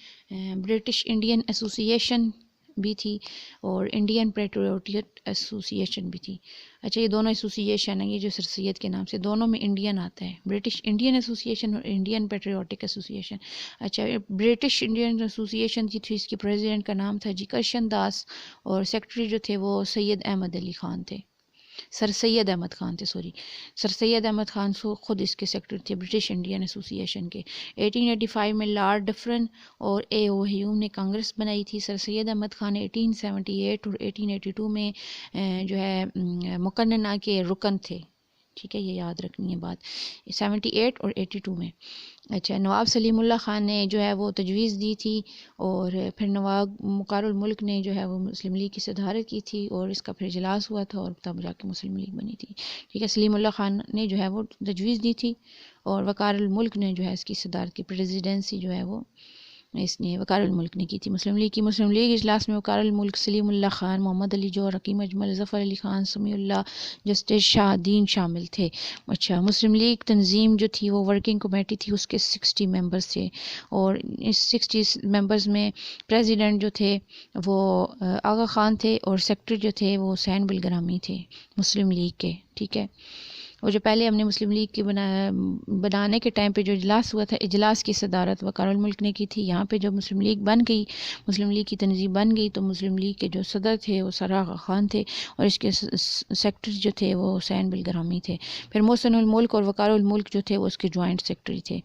برٹش انڈین ایسوسی ایشن بھی تھی اور انڈین پیٹریوٹک ایسوسی ایشن بھی تھی. اچھا، یہ دونوں ایسوسی ایشن ہیں، یہ جو سر سید کے نام سے دونوں میں انڈین آتا ہے، برٹش انڈین ایسوسی ایشن اور انڈین پیٹریوٹک ایسوسی ایشن. اچھا، برٹش انڈین ایسوسی ایشن کی تھی، اس کے پریزیڈنٹ کا نام تھا جی کرشن داس، اور سیکرٹری جو تھے وہ سید احمد علی خان تھے، سر سید احمد خان خود اس کے سیکرٹری تھے برٹش انڈین ایسوسی ایشن کے. 1885 میں لارڈ ڈفرن اور اے او ہیوم نے کانگریس بنائی تھی. سر سید احمد خان نے 1878 اور 1882 میں جو ہے مقننہ کے رکن تھے. ٹھیک ہے، یہ یاد رکھنی ہے بات، 78 اور 82 میں. اچھا، نواب سلیم اللہ خان نے جو ہے وہ تجویز دی تھی، اور پھر نواب مقار الملک نے جو ہے وہ مسلم لیگ کی صدارت کی تھی، اور اس کا پھر اجلاس ہوا تھا اور تب جا کے مسلم لیگ بنی تھی. ٹھیک ہے، سلیم اللہ خان نے جو ہے وہ تجویز دی تھی، اور وقار الملک نے جو ہے اس کی صدارت کی، پریزیڈنسی جو ہے وہ اس نے وقار الملک نے کی تھی مسلم لیگ کی. مسلم لیگ اجلاس میں وقار الملک، سلیم اللہ خان، محمد علی جوہر، حکیم اجمل، ظفر علی خان، سمیع اللہ، جسٹس شاہ الدین شامل تھے. اچھا، مسلم لیگ تنظیم جو تھی وہ ورکنگ کمیٹی تھی، اس کے 60 ممبرز تھے، اور اس 60 ممبرز میں پریزیڈنٹ جو تھے وہ آغا خان تھے، اور سیکرٹری جو تھے وہ حسین بلگرامی تھے مسلم لیگ کے. ٹھیک ہے، اور جو پہلے ہم نے مسلم لیگ کے بنانے کے ٹائم پہ جو اجلاس ہوا تھا، اجلاس کی صدارت وقار الملک نے کی تھی. یہاں پہ جو مسلم لیگ بن گئی، مسلم لیگ کی تنظیم بن گئی، تو مسلم لیگ کے جو صدر تھے وہ سر آغا خان تھے، اور اس کے سیکرٹری جو تھے وہ حسین بلگرامی تھے. پھر محسن الملک اور وقار الملک جو تھے وہ اس کے جوائنٹ سیکرٹری تھے.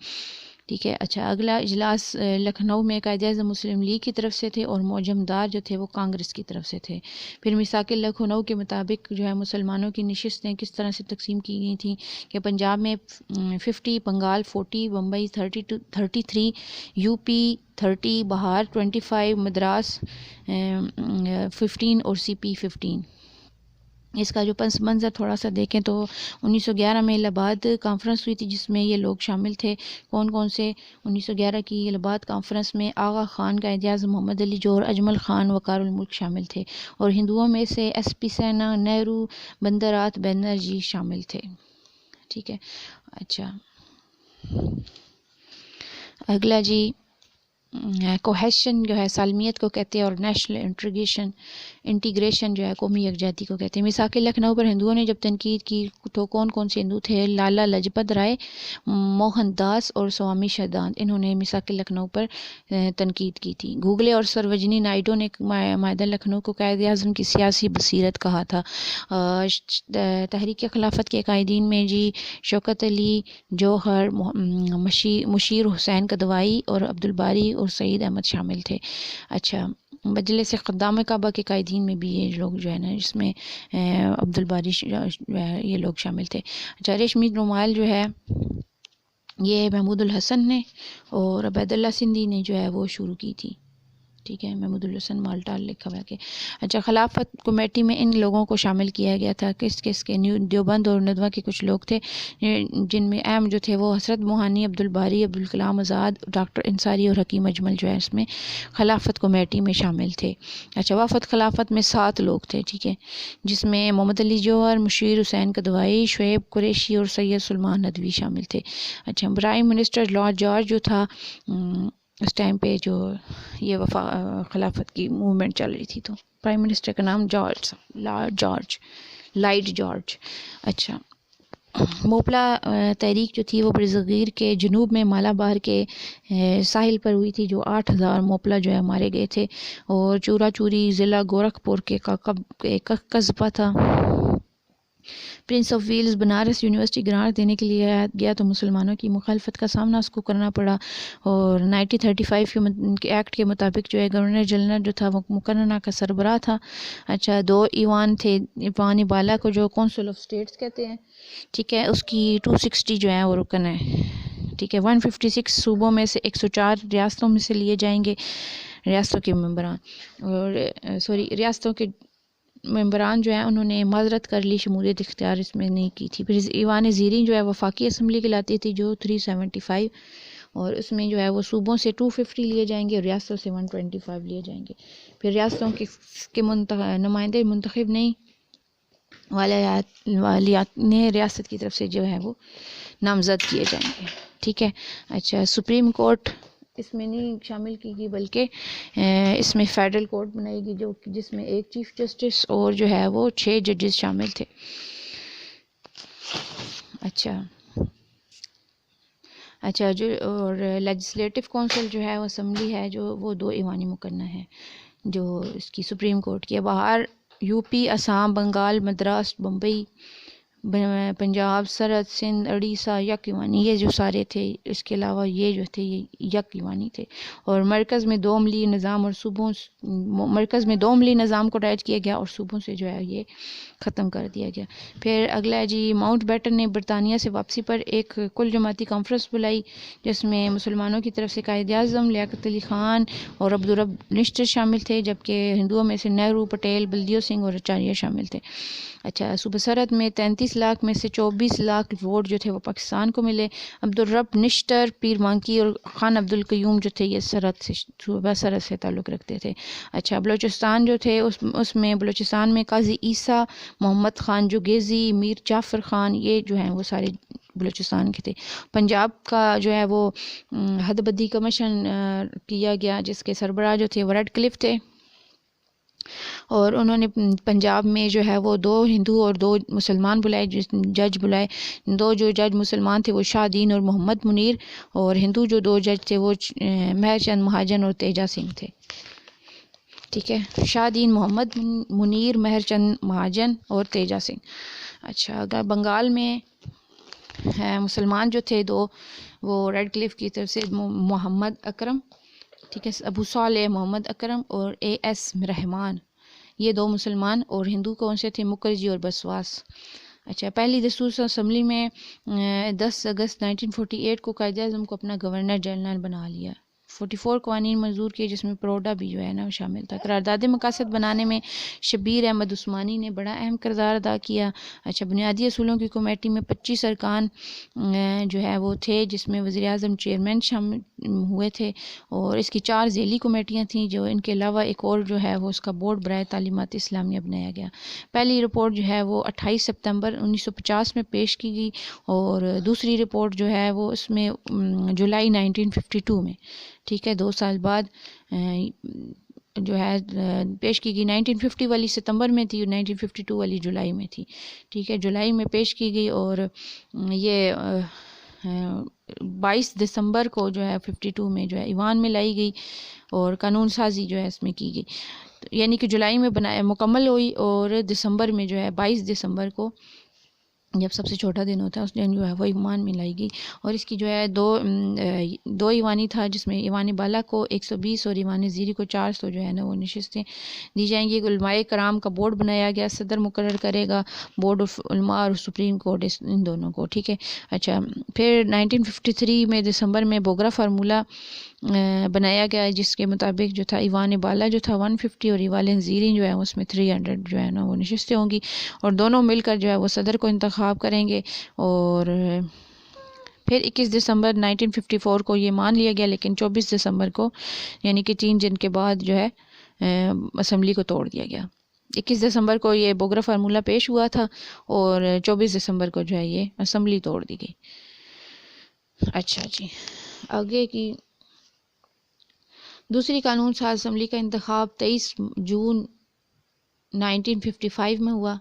ٹھیک ہے. اچھا، اگلا اجلاس لکھنؤ میں قائد اعظم مسلم لیگ کی طرف سے تھے، اور موجم دار جو تھے وہ کانگریس کی طرف سے تھے. پھر میثاق لکھنؤ کے مطابق جو ہے مسلمانوں کی نشستیں کس طرح سے تقسیم کی گئی تھیں کہ پنجاب میں 50، بنگال 40، بمبئی 33، UP 30، بہار 25، مدراس 15 اور CP 15. اس کا جو پس منظر تھوڑا سا دیکھیں تو 1911 میں الہ آباد کانفرنس ہوئی تھی، جس میں یہ لوگ شامل تھے. کون کون سے؟ 1911 کی الہ آباد کانفرنس میں آغا خان، قائد اعظم محمد علی جوہر، اجمل خان، وقار الملک شامل تھے، اور ہندوؤں میں سے SP سینا، نہرو، بندرات بینرجی شامل تھے. ٹھیک ہے. اچھا، اگلا جی کوہیشن جو ہے سالمیت کو کہتے ہیں، اور نیشنل انٹیگریشن جو ہے قومی یکجہتی کو کہتے ہیں. میثاق لکھنؤ پر ہندوؤں نے جب تنقید کی تو کون کون سے ہندو تھے؟ لالا لاجپت رائے، موہن داس اور سوامی شردانت، انہوں نے میثاق لکھنؤ پر تنقید کی تھی. گوگلے اور سروجنی نائیڈو نے معاہدہ لکھنؤ کو قائد اعظم کی سیاسی بصیرت کہا تھا. تحریک خلافت کے قائدین میں جی شوکت علی جوہر، مشیر حسین کدوائی اور عبدالباری اور سعید احمد شامل تھے. اچھا، مجلس خدام کعبہ کے قائدین میں بھی یہ لوگ جو ہے نا، جس میں عبدالباری یہ لوگ شامل تھے. اچھا، ریشمی رومال جو ہے یہ محمود الحسن نے اور عبید اللہ سندھی نے جو ہے وہ شروع کی تھی. ٹھیک ہے، محمود الحسن مالٹال لکھا ہوا کہ اچھا. خلافت کمیٹی میں ان لوگوں کو شامل کیا گیا تھا. کس کے دیوبند اور ندوہ کے کچھ لوگ تھے جن میں اہم جو تھے وہ حسرت موہانی، عبدالباری، عبدالکلام آزاد، ڈاکٹر انصاری اور حکیم اجمل جو ہے اس میں خلافت کمیٹی میں شامل تھے. اچھا. وفد خلافت میں 7 لوگ تھے. ٹھیک ہے، جس میں محمد علی جوہر، مشیر حسین کدوائی، شعیب قریشی اور سید سلمان ندوی شامل تھے. اچھا. پرائم منسٹر لارڈ جارج جو تھا اس ٹائم پہ جو یہ خلافت کی موومنٹ چل رہی تھی، تو پرائم منسٹر کا نام لائٹ جارج. اچھا. موپلا تحریک جو تھی وہ برصغیر کے جنوب میں مالابار کے ساحل پر ہوئی تھی، جو 8,000 موپلا جو ہے مارے گئے تھے. اور چورا چوری ضلع گورکھپور کے ایک قصبہ تھا. Prince of Wales Banaras university grant دینے کے لیے گیا تو مسلمانوں کی مخالفت کا سامنا اس کو کرنا پڑا. اور 1935 کے ایکٹ کے مطابق جو ہے گورنر جنرل جو تھا وہ مقررہ کا سربراہ تھا. اچھا. 2 ایوان تھے. ایوان بالا کو جو کونسل آف اسٹیٹس کہتے ہیں. ٹھیک ہے، اس کی 260 جو ہیں وہ رکن ہے. ٹھیک ہے. 156 صوبوں میں سے 104 ریاستوں میں سے لیے جائیں گے ریاستوں کے ممبران. اور ریاستوں کے ممبران جو ہیں انہوں نے معذرت کر لی، شمولیت اختیار اس میں نہیں کی تھی. پھر ایوان زیریں جو ہے وفاقی اسمبلی کہلاتی تھی جو 375، اور اس میں جو ہے وہ صوبوں سے 250 لیے جائیں گے اور ریاستوں سے 125 لیے جائیں گے. پھر ریاستوں کے نمائندے منتخب نہیں والیات نے ریاست کی طرف سے جو ہے وہ نامزد کیے جائیں گے. ٹھیک ہے. اچھا. سپریم کورٹ اس میں نہیں شامل کی گئی، بلکہ اس میں فیڈرل کورٹ بنائی گئی جس میں 1 چیف جسٹس اور جو ہے وہ 6 ججز شامل تھے. اچھا. جو اور لیجسلیٹو کونسل جو ہے وہ اسمبلی ہے جو وہ 2 ایوانی مکرر ہے جو اس کی سپریم کورٹ کی. باہر یو پی، آسام، بنگال، مدراس، بمبئی، پنجاب، سرحد، سندھ، اڑیسہ یک ایوانی یہ جو سارے تھے. اس کے علاوہ یہ جو تھے یہ یک ایوانی تھے. اور مرکز میں 2 عملی نظام اور صوبوں مرکز میں 2 عملی نظام کو رائج کیا گیا اور صوبوں سے جو ہے یہ ختم کر دیا گیا. پھر اگلا جی ماؤنٹ بیٹن نے برطانیہ سے واپسی پر ایک کل جماعتی کانفرنس بلائی جس میں مسلمانوں کی طرف سے قائد اعظم لیاقت علی خان اور عبدالرب نشتر شامل تھے، جبکہ ہندوؤں میں سے نہرو، پٹیل، بلدیو سنگھ اور آچاریہ شامل تھے. اچھا. صوبہ سرحد میں 33 لاکھ میں سے 24 لاکھ ووٹ جو تھے وہ پاکستان کو ملے. عبدالرب نشتر، پیر مانکی اور خان عبدالقیوم جو تھے یہ صوبہ سرحد سے تعلق رکھتے تھے. اچھا. بلوچستان جو تھے اس میں بلوچستان میں قاضی عیسیٰ، محمد خان جوگیزی، میر جعفر خان یہ جو ہیں وہ سارے بلوچستان کے تھے. پنجاب کا جو ہے وہ حد بدی کمیشن کیا گیا جس کے سربراہ جو تھے وہ ریڈ کلف تھے، اور انہوں نے پنجاب میں جو ہے وہ 2 ہندو اور 2 مسلمان جج بلائے. 2 جو جج مسلمان تھے وہ شاہ دین اور محمد منیر، اور ہندو جو 2 جج تھے وہ مہر چند مہاجن اور تیجا سنگھ تھے. ٹھیک ہے. شاہ دین، محمد منیر، مہر چند مہاجن اور تیجا سنگھ. اچھا. اگر بنگال میں مسلمان جو تھے 2 وہ ریڈ کلف کی طرف سے محمد اکرم، ٹھیک ہے، ابو صالح محمد اکرم اور AS رحمان یہ 2 مسلمان، اور ہندو کون سے تھے مکرجی اور بسواس. اچھا. پہلی دستور اسمبلی میں 10 اگست 1948 کو قائد اعظم کو اپنا گورنر جنرل بنا لیا. 44 قوانین منظور کیے جس میں پروڈا بھی جو ہے نا شامل تھا. قرارداد مقاصد بنانے میں شبیر احمد عثمانی نے بڑا اہم کردار ادا کیا. اچھا. بنیادی اصولوں کی کمیٹی میں 25 ارکان جو ہے وہ تھے جس میں وزیر اعظم چیئرمین شامل ہوئے تھے، اور اس کی 4 ذیلی کمیٹیاں تھیں جو ان کے علاوہ ایک اور جو ہے وہ اس کا بورڈ برائے تعلیمات اسلامیہ بنایا گیا. پہلی رپورٹ جو ہے وہ 28 ستمبر 1950 میں پیش کی گئی، اور دوسری رپورٹ جو ہے وہ اس میں جولائی 1952 میں، ٹھیک ہے، 2 سال بعد جو ہے پیش کی گئی. 1950 والی ستمبر میں تھی اور 1952 والی جولائی میں تھی. ٹھیک ہے. جولائی میں پیش کی گئی اور یہ 22 دسمبر کو جو ہے 52 میں جو ہے ایوان میں لائی گئی اور قانون سازی جو ہے اس میں کی گئی. یعنی کہ جولائی میں مکمل ہوئی اور دسمبر میں جو ہے 22 دسمبر کو جب سب سے چھوٹا دن ہوتا ہے اس دن جو ہے وہ ایوان میں لائی گئی، اور اس کی جو ہے دو ایوانی تھا، جس میں ایوان بالا کو 120 اور ایوان زیری کو 400 جو ہے نا وہ نشستیں دی جائیں گی۔ علماء کرام کا بورڈ بنایا گیا، صدر مقرر کرے گا بورڈ آف علماء اور سپریم کورٹ ان دونوں کو، ٹھیک ہے۔ اچھا، پھر 1953 میں دسمبر میں بوگرا فارمولہ بنایا گیا، جس کے مطابق جو تھا ایوان بالا جو تھا 150 اور ایوان زیریں جو ہے اس میں 300 جو ہے نا وہ نشستیں ہوں گی، اور دونوں مل کر جو ہے وہ صدر کو انتخاب کریں گے۔ اور پھر 21 دسمبر 1954 کو یہ مان لیا گیا، لیکن 24 دسمبر کو یعنی کہ 3 دن کے بعد جو ہے اسمبلی کو توڑ دیا گیا۔ 21 دسمبر کو یہ بوگرا فارمولہ پیش ہوا تھا، اور 24 دسمبر کو جو ہے یہ اسمبلی توڑ دی گئی۔ اچھا جی، آگے کی دوسری قانون ساز اسمبلی کا انتخاب 23 جون 1955 میں ہوا۔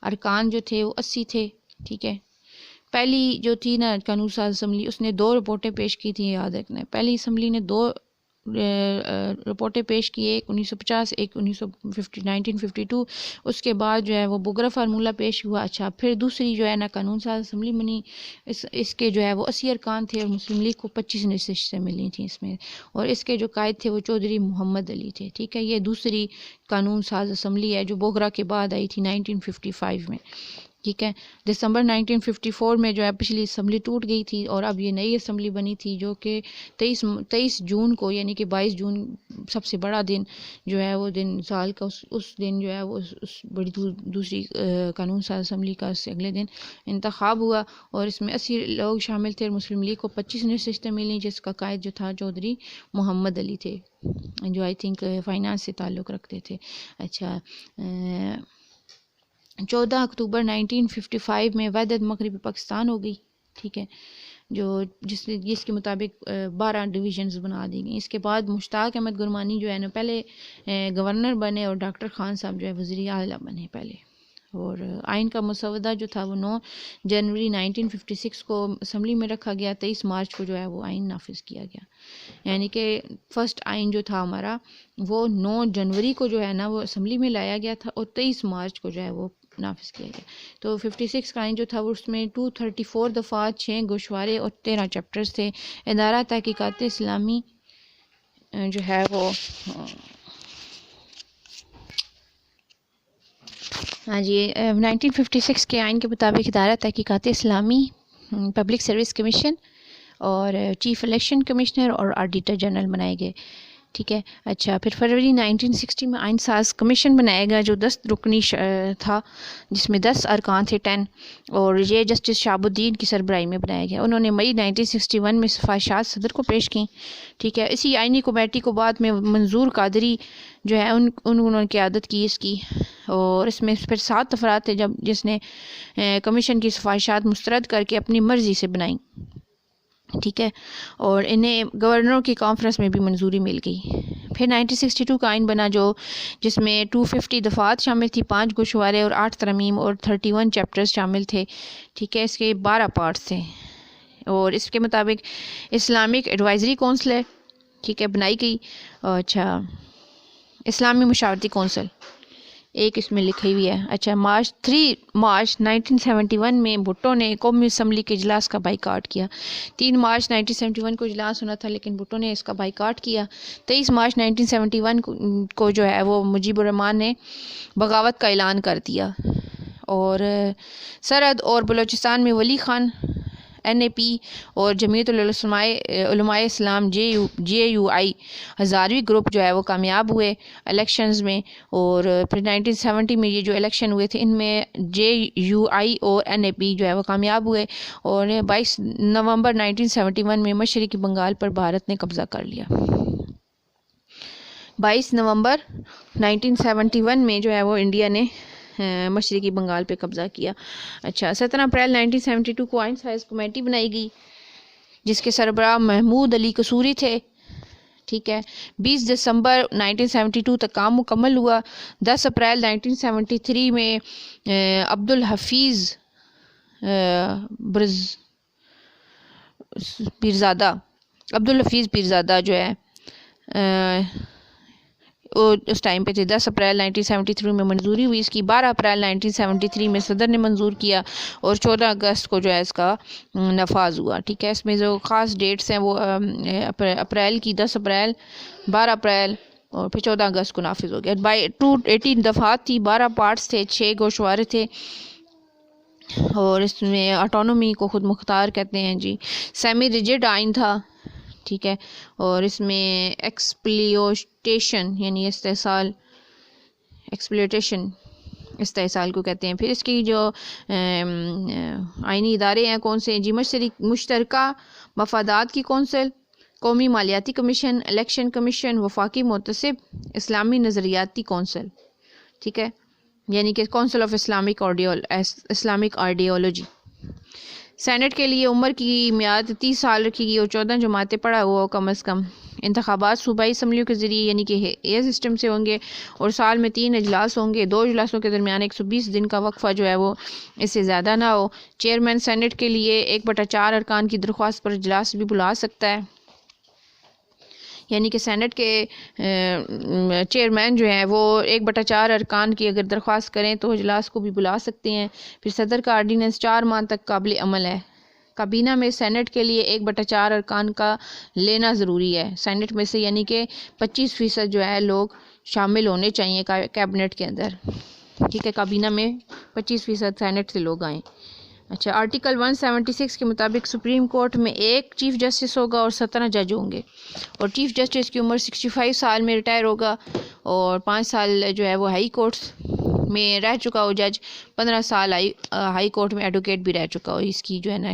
ارکان جو تھے وہ 80 تھے، ٹھیک ہے۔ پہلی جو تھی نا قانون ساز اسمبلی، اس نے 2 رپورٹیں پیش کی تھیں، یاد رکھنا ہے۔ پہلی اسمبلی نے 2 رپورٹیں پیش کی، ایک 1950 ایک 1952۔ اس کے بعد جو ہے وہ بوگرا فارمولہ پیش ہوا۔ اچھا، پھر دوسری جو ہے نا قانون ساز اسمبلی بنی، اس کے جو ہے وہ 80 ارکان تھے، اور مسلم لیگ کو 25 نشستیں ملی تھیں اس میں، اور اس کے جو قائد تھے وہ چودھری محمد علی تھے، ٹھیک ہے۔ یہ دوسری قانون ساز اسمبلی ہے جو بوگرا کے بعد آئی تھی 1955 میں، ٹھیک ہے۔ دسمبر 1954 میں جو ہے پچھلی اسمبلی ٹوٹ گئی تھی، اور اب یہ نئی اسمبلی بنی تھی، جو کہ 23 جون کو یعنی کہ 22 جون سب سے بڑا دن جو ہے وہ دن سال کا، اس دن جو ہے وہ اس بڑی دوسری قانون ساز اسمبلی کا اس سے اگلے دن انتخاب ہوا، اور اس میں 80 لوگ شامل تھے، اور مسلم لیگ کو 25 نشستیں ملیں، جس کا قائد جو تھا چودھری محمد علی تھے، جو آئی تھنک فائنانس سے تعلق رکھتے تھے۔ اچھا، 14 اکتوبر 1955 میں وحدت مغربی پاکستان ہو گئی، ٹھیک ہے، جس کے مطابق 12 ڈویژنز بنا دی گئی۔ اس کے بعد مشتاق احمد گرمانی جو ہے نا پہلے گورنر بنے، اور ڈاکٹر خان صاحب جو ہے وزیر اعلیٰ بنے پہلے۔ اور آئین کا مسودہ جو تھا وہ 9 جنوری 1956 کو اسمبلی میں رکھا گیا، 23 مارچ کو جو ہے وہ آئین نافذ کیا گیا، یعنی کہ فرسٹ آئین جو تھا ہمارا وہ 9 جنوری کو جو ہے نا وہ اسمبلی میں لایا گیا تھا، اور 23 مارچ کو جو ہے وہ نافذ کیا گیا۔ تو 56 کا آئین جو تھا وہ اس میں 234 دفعات، 6 گوشوارے اور 13 چیپٹرز تھے۔ ادارہ تحقیقات اسلامی جو ہے وہ ہاں جی 1956 کے آئین کے مطابق ادارہ تحقیقات اسلامی، پبلک سروس کمیشن اور چیف الیکشن کمشنر اور آڈیٹر جنرل بنائے گئے، ٹھیک ہے۔ اچھا، پھر فروری 1960 میں آئین ساز کمیشن بنایا گیا، جو 10 رکنی تھا، جس میں 10 ارکان تھے 10، اور یہ جسٹس شہاب الدین کی سربراہی میں بنایا گیا۔ انہوں نے مئی 1961 میں سفارشات صدر کو پیش کیں، ٹھیک ہے۔ اسی آئینی کمیٹی کو بعد میں منظور قادری جو ہے انہوں نے قیادت کی اس کی، اور اس میں پھر 7 افراد تھے جس نے کمیشن کی سفارشات مسترد کر کے اپنی مرضی سے بنائیں، ٹھیک ہے، اور انہیں گورنروں کی کانفرنس میں بھی منظوری مل گئی۔ پھر 1962 کا آئین بنا جس میں 250 دفعات شامل تھی، 5 گوشوارے اور 8 ترمیم اور 31 چیپٹرز شامل تھے، ٹھیک ہے۔ اس کے 12 پارٹس تھے، اور اس کے مطابق اسلامک ایڈوائزری کونسل ہے، ٹھیک ہے، بنائی گئی۔ اچھا، اسلامی مشاورتی کونسل ایک اس میں لکھی ہوئی ہے۔ اچھا، 3 مارچ 1971 میں بھٹو نے قومی اسمبلی کے اجلاس کا بائیکاٹ کیا۔ 3 مارچ 1971 کو اجلاس ہونا تھا، لیکن بھٹو نے اس کا بائیکاٹ کیا۔ 23 مارچ 1971 کو جو ہے وہ مجیب الرحمان نے بغاوت کا اعلان کر دیا، اور سرحد اور بلوچستان میں ولی خان NAP اور جمعیت علماء اسلام JUI ہزاروی گروپ جو ہے وہ کامیاب ہوئے الیکشنز میں، اور پھر 1970 میں یہ جو الیکشن ہوئے تھے ان میں JUI اور NAP جو ہے وہ کامیاب ہوئے، اور 22 نومبر 1971 میں مشرقی بنگال پر بھارت نے قبضہ کر لیا۔ 22 نومبر 1971 میں جو ہے وہ انڈیا نے مشرقی بنگال پہ قبضہ کیا۔ اچھا، 17 اپریل 1972 کو آئین ساز کمیٹی بنائی گئی، جس کے سربراہ محمود علی قصوری تھے، ٹھیک ہے۔ 20 دسمبر 1972 تک کام مکمل ہوا۔ 10 اپریل 1973 میں عبدالحفیظ پیرزادہ جو ہے اس ٹائم پہ تھے. 10 اپریل 1973 میں منظوری ہوئی اس کی. 12 اپریل 1973 میں صدر نے منظور کیا اور 14 اگست کو جو ہے اس کا نفاذ ہوا. ٹھیک ہے. اس میں جو خاص ڈیٹس ہیں وہ اپریل کی 10 اپریل، 12 اپریل اور پھر 14 اگست کو نافذ ہو گیا. 218 دفعات تھی، 12 پارٹس تھے، 6 گوشوارے تھے، اور اس میں آٹونومی کو خود مختار کہتے ہیں جی. سیمی ریجڈ آئین تھا. ٹھیک ہے. اور اس میں ایکسپلیوٹیشن یعنی استحصال کو کہتے ہیں. پھر اس کی جو آئینی ادارے ہیں کون سے ہیں جی؟ مشترکہ مفادات کی کونسل، قومی مالیاتی کمیشن، الیکشن کمیشن، وفاقی محتسب، اسلامی نظریاتی کونسل. ٹھیک ہے. یعنی کہ council of Islamic ideology. Senate کے لیے عمر کی میعاد 30 سال رکھی گئی اور 14 جماعتیں پڑھا ہوا کم از کم. انتخابات صوبائی اسمبلیوں کے ذریعے یعنی کہ اے سسٹم سے ہوں گے اور سال میں 3 اجلاس ہوں گے. 2 اجلاسوں کے درمیان 120 دن کا وقفہ جو ہے وہ اس سے زیادہ نہ ہو. چیئرمین سینٹ کے لیے 1/4 ارکان کی درخواست پر اجلاس بھی بلا سکتا ہے. یعنی کہ سینٹ کے چیئرمین جو ہیں وہ 1/4 ارکان کی اگر درخواست کریں تو اجلاس کو بھی بلا سکتے ہیں. پھر صدر کا آرڈیننس 4 ماہ تک قابل عمل ہے. کابینہ میں سینٹ کے لیے 1/4 ارکان کا لینا ضروری ہے. سینٹ میں سے یعنی کہ 25% جو ہے لوگ شامل ہونے چاہیے کیبنٹ کے اندر. ٹھیک ہے. کابینہ میں 25% سینٹ سے لوگ آئیں. اچھا. آرٹیکل 176 کے مطابق سپریم کورٹ میں 1 چیف جسٹس ہوگا اور 17 جج ہوں گے، اور چیف جسٹس کی عمر 65 سال میں ریٹائر ہوگا، اور 5 سال جو ہے وہ ہائی کورٹس میں رہ چکا ہو جج، 15 سال ہائی کورٹ میں ایڈوکیٹ بھی رہ چکا ہو. اس کی جو ہے نا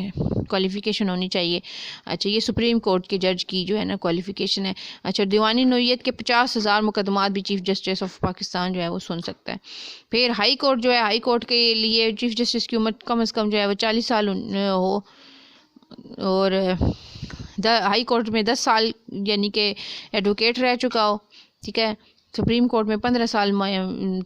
کوالیفیکیشن ہونی چاہیے. اچھا. یہ سپریم کورٹ کے جج کی جو ہے نا کوالیفیکیشن ہے. اچھا. دیوانی نوعیت کے 50,000 مقدمات بھی چیف جسٹس آف پاکستان جو ہے وہ سن سکتا ہے. پھر ہائی کورٹ جو ہے، ہائی کورٹ کے لیے چیف جسٹس کی عمر کم از کم جو ہے وہ 40 سال ہو، اور ہائی کورٹ میں 10 سال یعنی کہ ایڈوکیٹ رہ چکا ہو. ٹھیک ہے. سپریم کورٹ میں 15 سال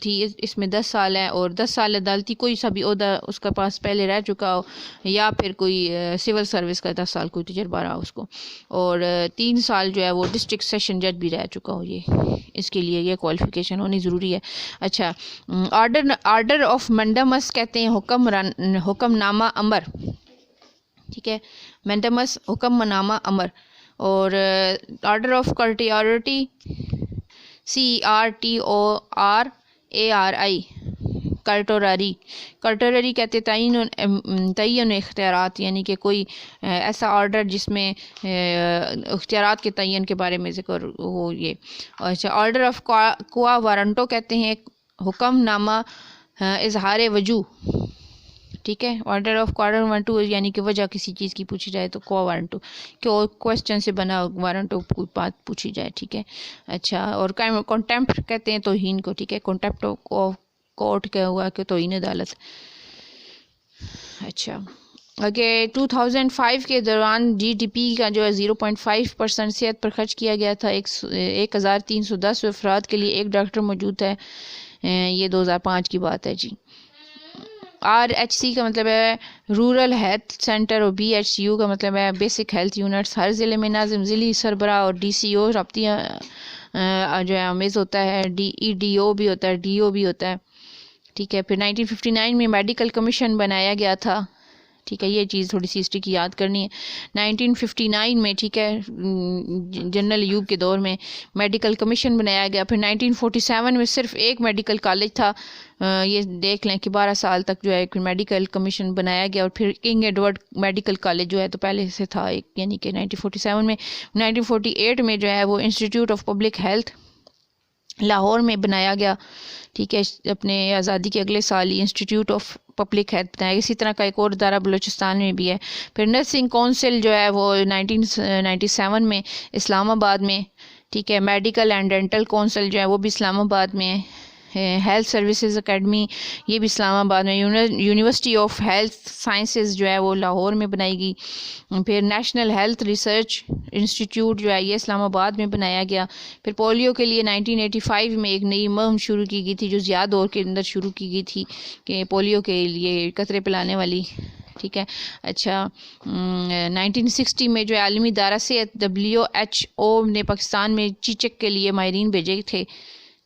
تھی، اس میں 10 سال ہے، اور 10 سال عدالتی کوئی سا بھی عہدہ اس کے پاس پہلے رہ چکا ہو، یا پھر کوئی سول سروس کا 10 سال کوئی تجربہ رہا اس کو، اور 3 سال جو ہے وہ ڈسٹرکٹ سیشن جج بھی رہ چکا ہو. اس کے لیے یہ کوالیفیکیشن ہونی ضروری ہے. اچھا. آرڈر آف منڈمس کہتے ہیں حکم نامہ امر. ٹھیک ہے. منڈمس حکم نامہ امر. اور آرڈر آف کرٹیورٹی CRTORARI کرٹورری کہتے تعین اختیارات، یعنی کہ کوئی ایسا آرڈر جس میں اختیارات کے تعین کے بارے میں ذکر ہو. یہ اچھا. آرڈر آف کوا وارنٹو کہتے ہیں حکم نامہ اظہار وجوہ. ٹھیک ہے. آرڈر آف وارنٹو یعنی کہ وجہ کسی چیز کی پوچھی جائے تو کوا وارنٹو، کویسچن سے بنا وارنٹو کوئی بات پوچھی جائے. ٹھیک ہے. اچھا. اور کنٹمپٹ کہتے ہیں توہین کو. ٹھیک ہے. کنٹمپٹ کورٹ کیا ہوا کہ توہین عدالت. اچھا. اگر 2005 کے دوران GDP کا جو ہے 0.5% صحت پر خرچ کیا گیا تھا. 1310 افراد کے لیے 1 ڈاکٹر موجود ہے. یہ 2005 کی بات ہے جی. RHC کا مطلب ہے رورل ہیلتھ سینٹر، اور BHU کا مطلب ہے بیسک ہیلتھ یونٹس. ہر ضلع میں ناظم ضلعی سربراہ اور DCO رابطی جو ہے آمیز ہوتا ہے. EDO بھی ہوتا ہے، DO بھی ہوتا ہے. ٹھیک ہے. پھر 1959 میں میڈیکل کمیشن بنایا گیا تھا. ٹھیک ہے. یہ چیز تھوڑی سی ہسٹری کی یاد کرنی ہے. 1959 میں ٹھیک ہے جنرل ایوب کے دور میں میڈیکل کمیشن بنایا گیا. پھر 1947 میں صرف 1 میڈیکل کالج تھا. یہ دیکھ لیں کہ 12 سال تک جو ہے ایک میڈیکل کمیشن بنایا گیا. اور پھر کنگ ایڈورڈ میڈیکل کالج جو ہے تو پہلے سے تھا ایک، یعنی کہ 1947 میں. 1948 میں جو ہے وہ institute of public health Lahore میں بنایا گیا. ٹھیک ہے. اپنے آزادی کے اگلے سال ہی انسٹیٹیوٹ آف پبلک ہیلتھ بنایا. اسی طرح کا ایک اور ادارہ بلوچستان میں بھی ہے. پھر نرسنگ کونسل جو ہے وہ 1997 میں اسلام آباد میں. ٹھیک ہے. میڈیکل اینڈ ڈینٹل کونسل جو ہے وہ بھی اسلام آباد میں ہے. ہیلتھ سروسز اکیڈمی یہ بھی اسلام آباد میں. یونیورسٹی آف ہیلتھ سائنسز جو ہے وہ لاہور میں بنائی گئی. پھر نیشنل ہیلتھ ریسرچ انسٹیٹیوٹ جو ہے یہ اسلام آباد میں بنایا گیا. پھر پولیو کے لیے 1985 میں ایک نئی مہم شروع کی گئی تھی جو ضیاء دور کے اندر شروع کی گئی تھی کہ پولیو کے لیے قطرے پلانے والی. ٹھیک ہے. اچھا. 1960 میں جو عالمی ادارہ صحت WHO نے پاکستان میں چیچک کے لیے ماہرین بھیجے تھے.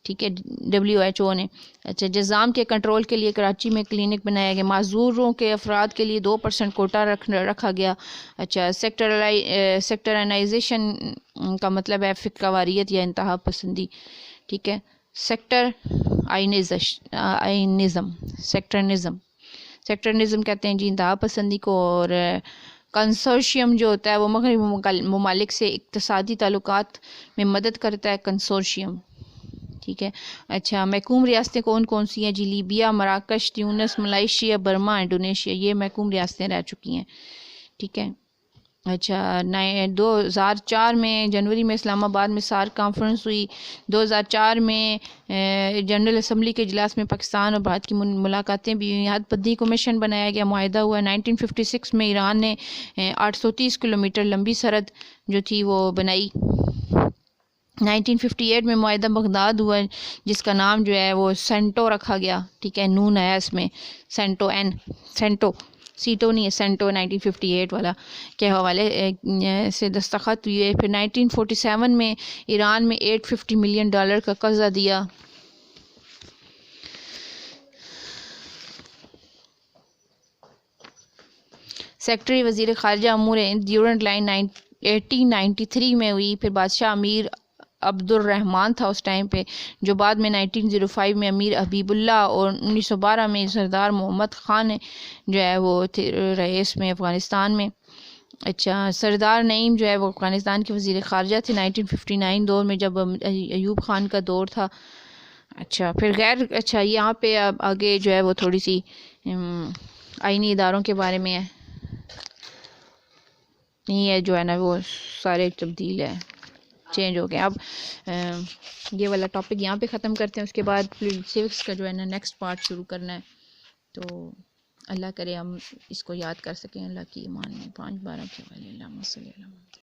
ٹھیک ہے، WHO نے. اچھا، جزام کے کنٹرول کے لیے کراچی میں کلینک بنایا گیا. معذوروں کے افراد کے لیے 2% کوٹا رکھا گیا. اچھا، سیکٹرائزیشن کا مطلب ہے فرقہ واریت یا انتہا پسندی. ٹھیک ہے، سیکٹر سیکٹرنزم کہتے ہیں جی انتہا پسندی کو. اور کنسورشیم جو ہوتا ہے وہ مغربی ممالک سے اقتصادی تعلقات میں مدد کرتا ہے، کنسورشیم. ٹھیک ہے. اچھا، محکوم ریاستیں کون کون سی ہیں جی؟ لیبیا، مراکش، تیونس، ملائیشیا، برما، انڈونیشیا، یہ محکوم ریاستیں رہ چکی ہیں. ٹھیک ہے. اچھا، 2004 میں جنوری میں اسلام آباد میں سارک کانفرنس ہوئی. 2004 میں جنرل اسمبلی کے اجلاس میں پاکستان اور بھارت کی ملاقاتیں بھی ہوئیں. حد پدی کمیشن بنایا گیا، معاہدہ ہوا. 1956 میں ایران نے 830 کلومیٹر لمبی سرحد جو تھی وہ بنائی. 1958 میں معاہدہ بغداد ہوا جس کا نام جو ہے وہ سینٹو رکھا گیا. ٹھیک ہے، نون آیا اس میں، سینٹو سیٹو نہیں ہے، سینٹو 1958 والا کے حوالے سے دستخط ہوئے. پھر 1947 میں ایران میں $850 ملین کا قرضہ دیا. سیکٹری وزیر خارجہ امور ہند ڈیورنٹ لائن 1893 میں ہوئی. پھر بادشاہ امیر عبد الرحمن تھا اس ٹائم پہ، جو بعد میں 1905 میں امیر حبیب اللہ اور 1912 میں سردار محمد خان جو ہے وہ رہے اس میں افغانستان میں. اچھا، سردار نعیم جو ہے وہ افغانستان کے وزیر خارجہ تھے 1959 دور میں جب ایوب خان کا دور تھا. اچھا، پھر اچھا یہاں پہ آگے جو ہے وہ تھوڑی سی آئینی اداروں کے بارے میں ہے. نہیں ہے جو ہے نا وہ سارے تبدیل ہے، چینج ہو گئے. اب یہ والا ٹاپک یہاں پہ ختم کرتے ہیں، اس کے بعد سیوکس کا جو ہے نا نیکسٹ پارٹ شروع کرنا ہے. تو اللہ کرے ہم اس کو یاد کر سکیں. اللہ کی ایمان میں 5 12 کے والے. اللہ صلی اللہ